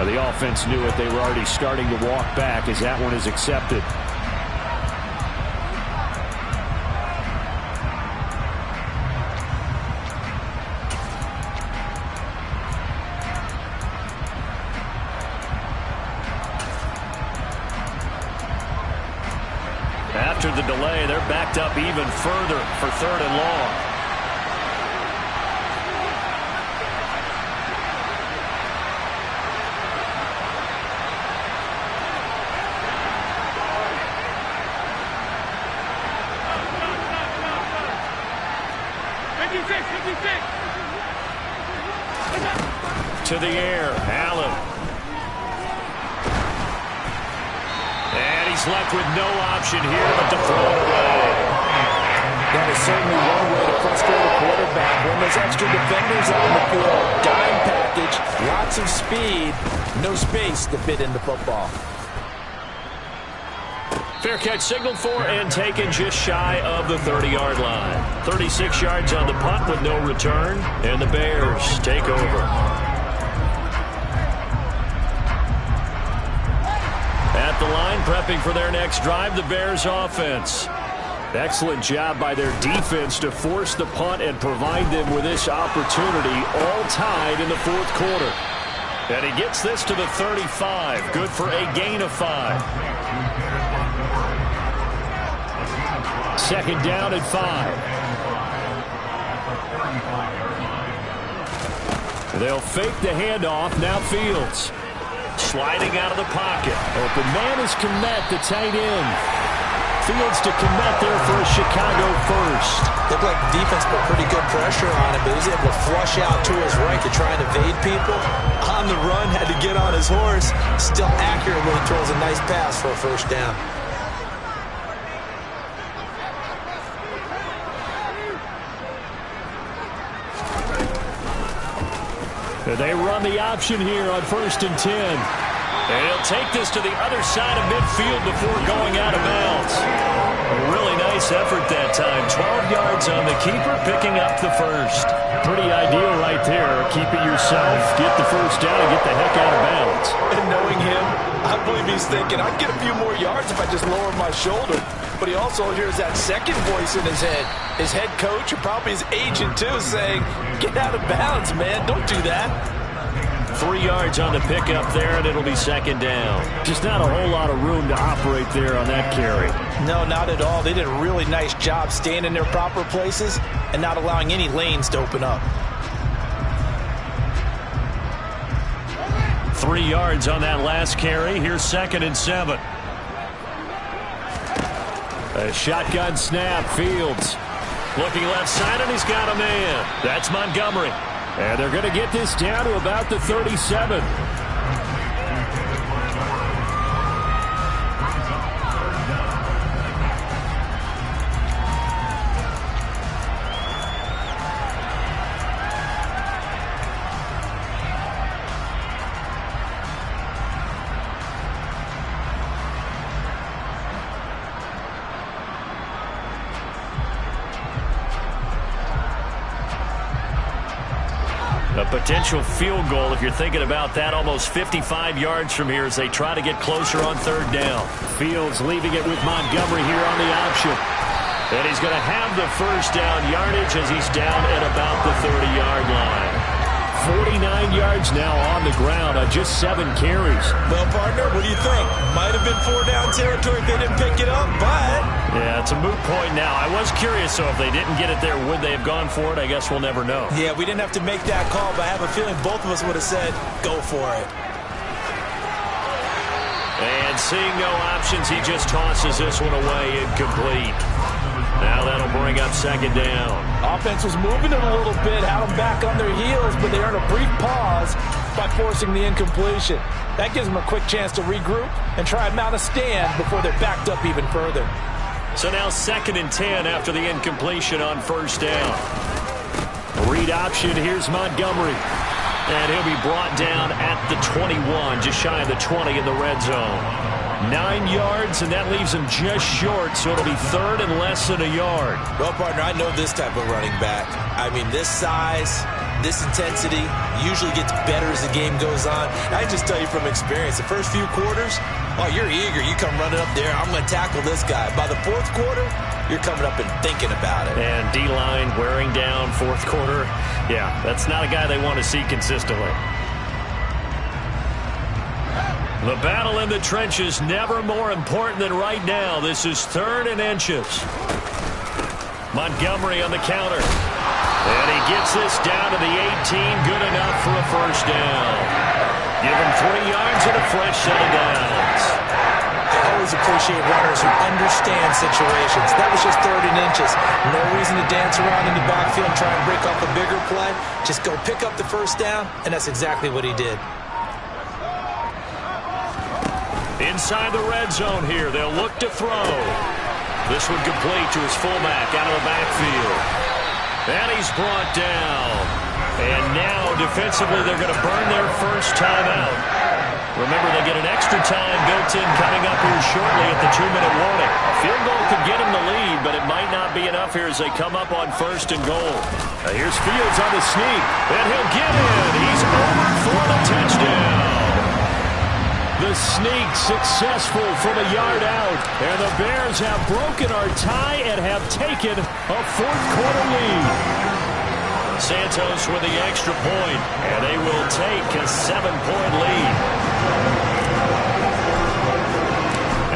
S4: The offense knew it. They were already starting to walk back as that one is accepted. After the delay, they're backed up even further for 3rd and long. To the air, Allen. And he's left with no option here but to throw it away.
S7: That is certainly one way to frustrate a quarterback when there's extra defenders on the field. Dime package, lots of speed, no space to fit into football.
S4: Fair catch signaled for and taken just shy of the 30-yard line. 36 yards on the punt with no return, and the Bears take over. At the line, prepping for their next drive, the Bears offense. Excellent job by their defense to force the punt and provide them with this opportunity, all tied in the fourth quarter. And he gets this to the 35. Good for a gain of 5. Second down and 5. They'll fake the handoff. Now Fields. Sliding out of the pocket. Open man is Kmet, the tight end. Fields to Kmet there for a Chicago first.
S7: Looked like the defense put pretty good pressure on him, but he was able to flush out to his right to try and evade people. On the run, had to get on his horse. Still accurately throws a nice pass for a first down.
S4: They run the option here on 1st and 10. And he'll take this to the other side of midfield before going out of bounds. A really nice effort that time. 12 yards on the keeper, picking up the first. Pretty ideal right there. Keep it yourself, get the first down, and get the heck out of bounds.
S5: And knowing him, I believe he's thinking, I can get a few more yards if I just lower my shoulder. But he also hears that second voice in his head. His head coach, or probably his agent too, saying, get out of bounds, man. Don't do that.
S4: 3 yards on the pickup there, and it'll be second down. Just not a whole lot of room to operate there on that carry.
S7: No, not at all. They did a really nice job staying in their proper places and not allowing any lanes to open up.
S4: 3 yards on that last carry. Here's 2nd and 7. A shotgun snap. Fields looking left side, and he's got a man. That's Montgomery. And they're going to get this down to about the 37. A potential field goal, if you're thinking about that, almost 55 yards from here as they try to get closer on 3rd down. Fields leaving it with Montgomery here on the option. And he's going to have the first down yardage as he's down at about the 30-yard line. 49 yards now on the ground on just 7 carries.
S7: Well, partner, what do you think? Might have been 4-down territory if they didn't pick it up, but...
S4: Yeah, it's a moot point now. I was curious, so if they didn't get it there, would they have gone for it? I guess we'll never know.
S7: Yeah, we didn't have to make that call, but I have a feeling both of us would have said, go for it.
S4: And seeing no options, he just tosses this one away, incomplete. Now that'll bring up 2nd down.
S7: Offense was moving it a little bit, had them back on their heels, but they earned a brief pause by forcing the incompletion. That gives them a quick chance to regroup and try and mount a stand before they're backed up even further.
S4: So now 2nd and 10 after the incompletion on 1st down. Read option, here's Montgomery. And he'll be brought down at the 21, just shy of the 20 in the red zone. 9 yards, and that leaves him just short, so it'll be 3rd and less than a yard.
S7: Well, partner, I know this type of running back. I mean, this size, this intensity usually gets better as the game goes on. I can just tell you from experience, the first few quarters, oh, you're eager. You come running up there, I'm going to tackle this guy. By the 4th quarter, you're coming up and thinking about it.
S4: And D-line wearing down 4th quarter. Yeah, that's not a guy they want to see consistently. The battle in the trenches never more important than right now. This is 3rd and inches. Montgomery on the counter. And he gets this down to the 18. Good enough for a first down. Give him 3 yards and a fresh set of downs.
S7: I always appreciate runners who understand situations. That was just 3rd and inches. No reason to dance around in the backfield and try and break off a bigger play. Just go pick up the first down, and that's exactly what he did.
S4: Inside the red zone here, they'll look to throw. This one complete to his fullback out of the backfield. And he's brought down. And now, defensively, they're going to burn their first timeout. Remember, they get an extra time built in coming up here shortly at the 2-minute warning. A field goal could get him the lead, but it might not be enough here as they come up on 1st and goal. Now here's Fields on the sneak, and he'll get in. He's over for the touchdown. The sneak successful from a yard out. And the Bears have broken our tie and have taken a fourth-quarter lead. Santos with the extra point, and they will take a 7-point lead.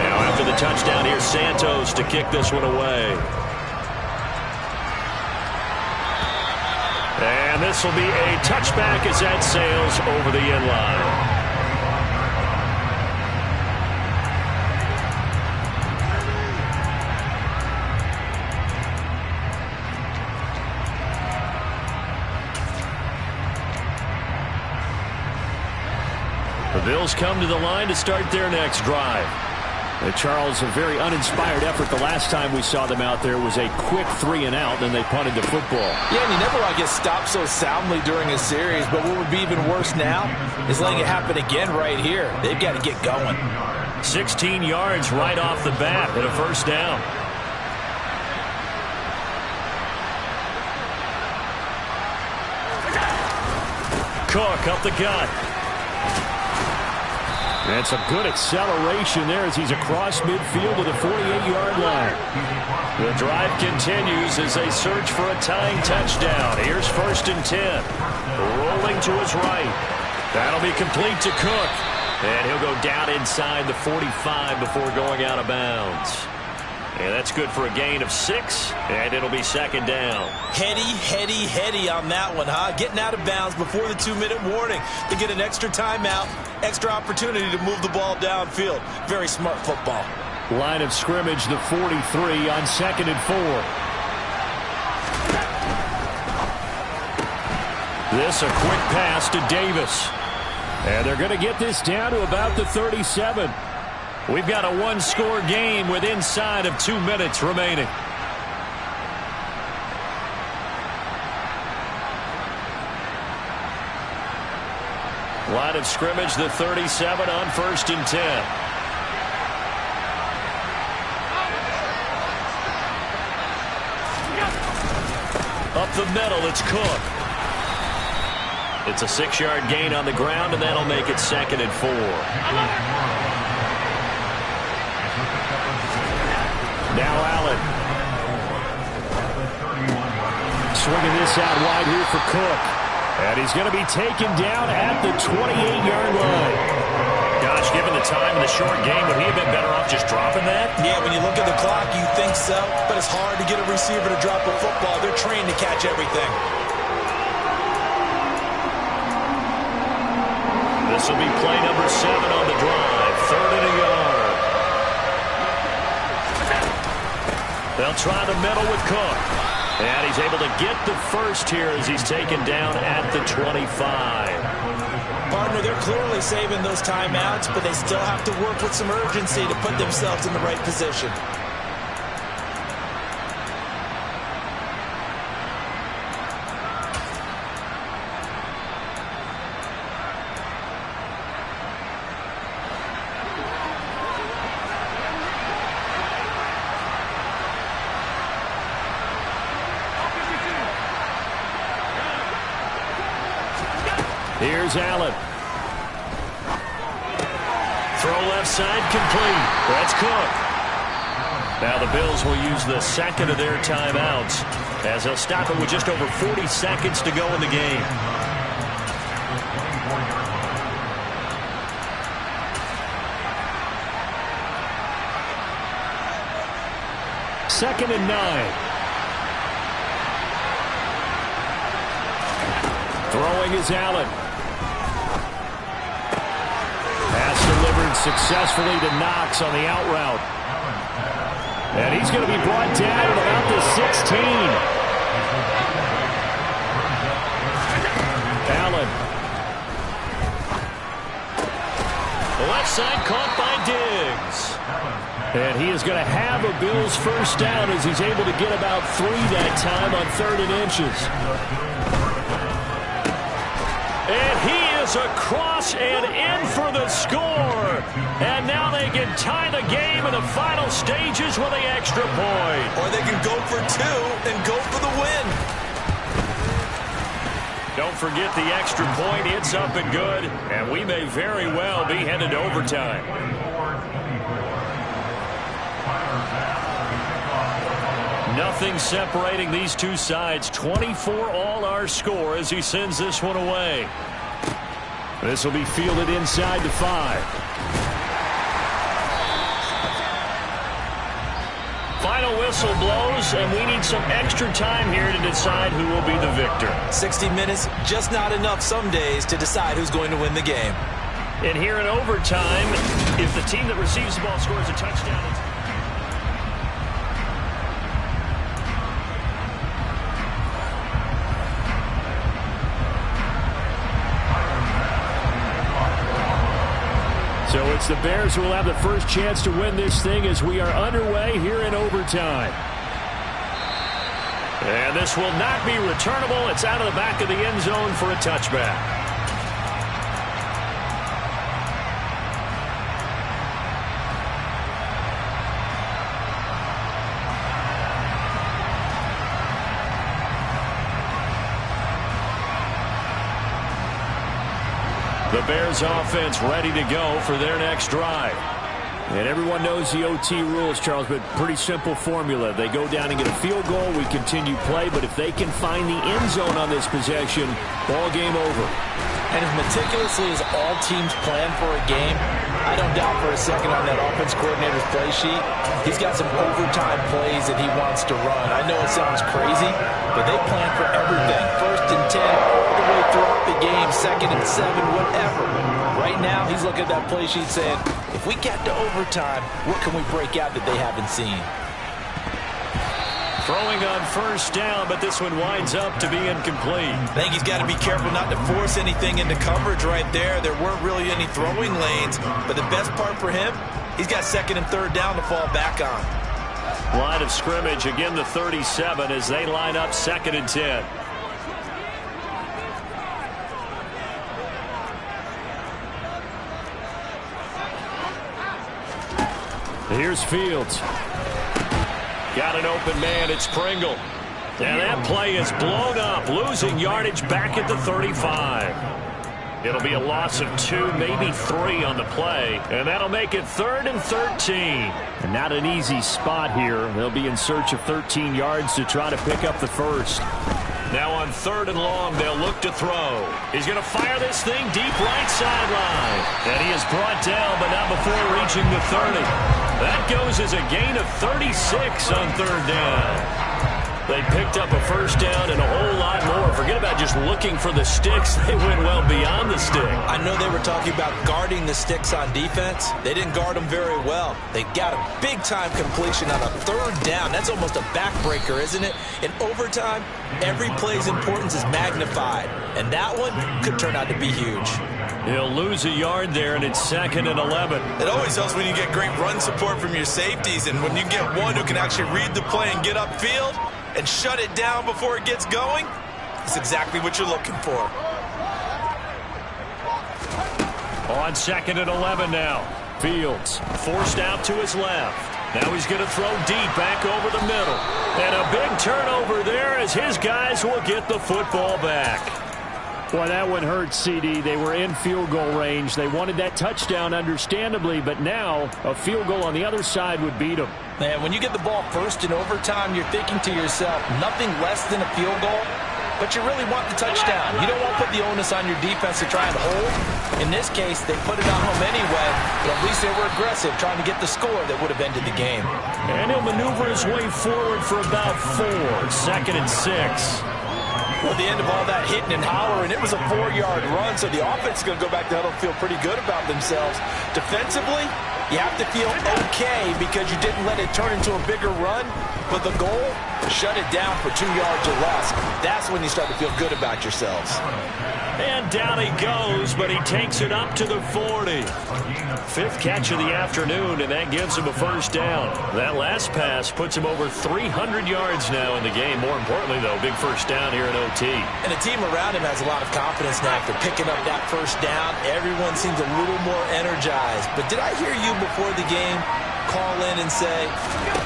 S4: Now after the touchdown, here's Santos to kick this one away. And this will be a touchback as that sails over the end line. The Bills come to the line to start their next drive. Charles, a very uninspired effort. The last time we saw them out there was a quick 3-and-out, then they punted the football.
S7: Yeah, and you never want to get stopped so soundly during a series, but what would be even worse now is letting it happen again right here. They've got to get going.
S4: 16 yards right off the bat and a first down. Cook up the gut. That's a good acceleration there as he's across midfield to the 48-yard line. The drive continues as they search for a tying touchdown. Here's 1st and 10. Rolling to his right. That'll be complete to Cook. And he'll go down inside the 45 before going out of bounds. And that's good for a gain of 6, and it'll be 2nd down.
S7: Heady on that one, huh? Getting out of bounds before the 2-minute warning to get an extra timeout, extra opportunity to move the ball downfield. Very smart football.
S4: Line of scrimmage, the 43 on 2nd and 4. This a quick pass to Davis. And they're going to get this down to about the 37. We've got a one-score game with inside of 2 minutes remaining. Line of scrimmage, the 37 on 1st and 10. Up the middle, it's Cook. It's a 6-yard gain on the ground, and that'll make it 2nd and 4. Now Allen. Swinging this out wide here for Cook. And he's going to be taken down at the 28-yard line. Gosh, given the time in the short game, would he have been better off just dropping that?
S7: Yeah, when you look at the clock, you think so. But it's hard to get a receiver to drop a football. They're trained to catch everything.
S4: This will be play number 7 on the drive. 3rd and a yard. They'll try the middle with Cook. And he's able to get the first here as he's taken down at the 25.
S7: Partner, they're clearly saving those timeouts, but they still have to work with some urgency to put themselves in the right position.
S4: Here's Allen. Throw left side complete. That's Cook. Now the Bills will use the second of their timeouts as they'll stop it with just over 40 seconds to go in the game. Second and 9. Throwing is Allen. Pass delivered successfully to Knox on the out route. And he's going to be brought down at about the 16. Allen. The left side caught by Diggs. And he is going to have a Bills first down as he's able to get about 3 that time on 3rd and inches. And he is across and in for the score. And now they can tie the game in the final stages with the extra point.
S7: Or they can go for 2 and go for the win.
S4: Don't forget the extra point. It's up and good, and we may very well be headed to overtime. Nothing separating these two sides. 24 all our score as he sends this one away. This will be fielded inside the 5. Final whistle blows, and we need some extra time here to decide who will be the victor.
S7: 60 minutes, just not enough some days to decide who's going to win the game.
S4: And here in overtime, if the team that receives the ball scores a touchdown, so it's the Bears who will have the first chance to win this thing as we are underway here in overtime. And this will not be returnable. It's out of the back of the end zone for a touchback. The Bears offense ready to go for their next drive.
S9: And everyone knows the OT rules, Charles, but pretty simple formula. They go down and get a field goal, we continue play, but if they can find the end zone on this possession, ball game over.
S7: And as meticulously as all teams plan for a game, I don't doubt for a second on that offense coordinator's play sheet, he's got some overtime plays that he wants to run. I know it sounds crazy, but they plan for everything. 1st and 10, all the way throughout the game, 2nd and 7, whatever. Right now, he's looking at that play sheet saying, if we get to overtime, what can we break out that they haven't seen?
S4: Throwing on 1st down, but this one winds up to be incomplete.
S5: I think he's got to be careful not to force anything into coverage right there. There weren't really any throwing lanes, but the best part for him, he's got 2nd and 3rd down to fall back on.
S4: Line of scrimmage, again the 37 as they line up 2nd and 10. Here's Fields. Got an open man, it's Pringle. And that play is blown up, losing yardage back at the 35. It'll be a loss of 2, maybe 3 on the play, and that'll make it 3rd and 13.
S9: And not an easy spot here. They'll be in search of 13 yards to try to pick up the first.
S4: Now on 3rd and long, they'll look to throw. He's going to fire this thing deep right sideline. And he is brought down, but not before reaching the 30. That goes as a gain of 36 on 3rd down. They picked up a 1st down and a whole lot more. Forget about just looking for the sticks. They went well beyond the stick.
S7: I know they were talking about guarding the sticks on defense. They didn't guard them very well. They got a big-time completion on a 3rd down. That's almost a backbreaker, isn't it? In overtime, every play's importance is magnified. And that one could turn out to be huge.
S4: He'll lose a yard there, and it's 2nd and 11.
S5: It always helps when you get great run support from your safeties, and when you get one who can actually read the play and get upfield and shut it down before it gets going, it's exactly what you're looking for.
S4: On 2nd and 11 now. Fields forced out to his left. Now he's going to throw deep back over the middle. And a big turnover there as his guys will get the football back.
S9: Boy, that one hurt, CD. They were in field goal range. They wanted that touchdown, understandably, but now a field goal on the other side would beat them.
S7: Man, when you get the ball first in overtime, you're thinking to yourself, nothing less than a field goal, but you really want the touchdown. You don't want to put the onus on your defense to try and hold. In this case, they put it on home anyway, but at least they were aggressive, trying to get the score that would have ended the game.
S4: And he'll maneuver his way forward for about 4, 2nd and 6.
S7: Well, at the end of all that hitting and hollering, it was a 4-yard run, so the offense is going to go back to huddle and feel pretty good about themselves. Defensively, you have to feel okay because you didn't let it turn into a bigger run, but the goal, shut it down for 2 yards or less. That's when you start to feel good about yourselves.
S4: And down he goes, but he takes it up to the 40. 5th catch of the afternoon, and that gives him a 1st down. That last pass puts him over 300 yards now in the game. More importantly, though, big 1st down here in OT.
S7: And the team around him has a lot of confidence now after picking up that 1st down. Everyone seems a little more energized. But did I hear you before the game call in and say,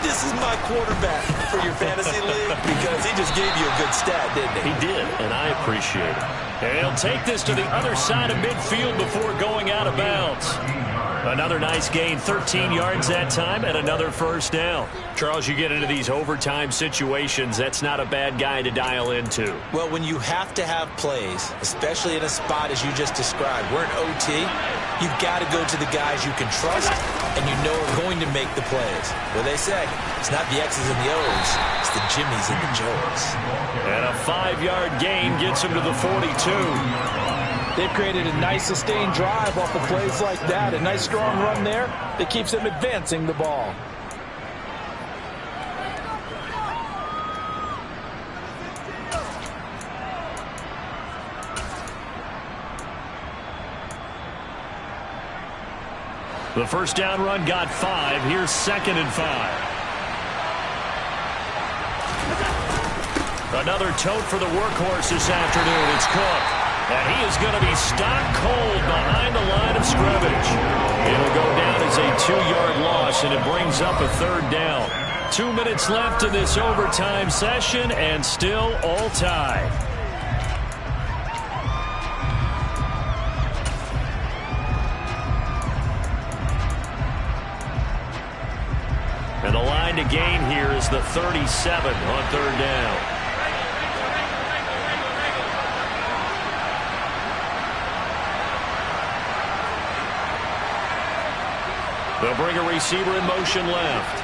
S7: this is my quarterback for your fantasy league? Because he just gave you a good stat, didn't he?
S4: He did, and I appreciate it. And he'll take this to the other side of midfield before going out of bounds. Another nice gain, 13 yards that time, and another first down. Charles, you get into these overtime situations, that's not a bad guy to dial into.
S7: Well, when you have to have plays, especially in a spot as you just described, we're in OT, you've got to go to the guys you can trust and you know are going to make the plays. Well, they say, it's not the X's and the O's, it's the Jimmies and the Joes.
S4: And a 5-yard gain gets him to the 42.
S5: They've created a nice sustained drive off of plays like that. A nice strong run there that keeps them advancing the ball.
S4: The first down run got 5. Here's 2nd and 5. Another tote for the workhorse this afternoon. It's Cook. And he is going to be stopped cold behind the line of scrimmage. It'll go down as a 2-yard loss, and it brings up a 3rd down. 2 minutes left in this overtime session, and still all tied. And the line to gain here is the 37 on 3rd down. They'll bring a receiver in motion left.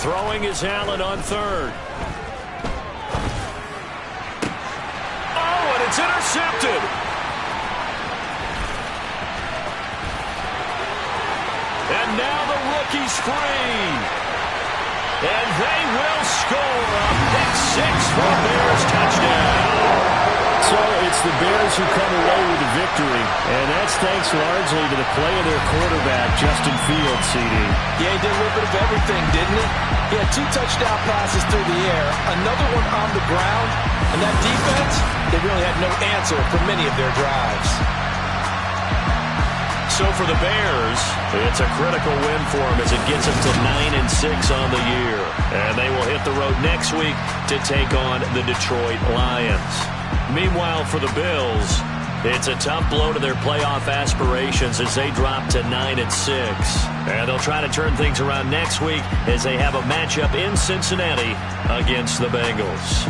S4: Throwing is Allen on 3rd. Oh, and it's intercepted. And now the rookie's free. And they will score a pick 6 for a Bears touchdown.
S9: So it's the Bears who come away with the victory, and that's thanks largely to the play of their quarterback, Justin Fields, CD.
S5: Yeah, he did a little bit of everything, didn't he? He had 2 touchdown passes through the air, another one on the ground, and that defense, they really had no answer for many of their drives.
S4: So for the Bears, it's a critical win for them as it gets them to 9-6 on the year. And they will hit the road next week to take on the Detroit Lions. Meanwhile, for the Bills, it's a tough blow to their playoff aspirations as they drop to 9-6. And they'll try to turn things around next week as they have a matchup in Cincinnati against the Bengals.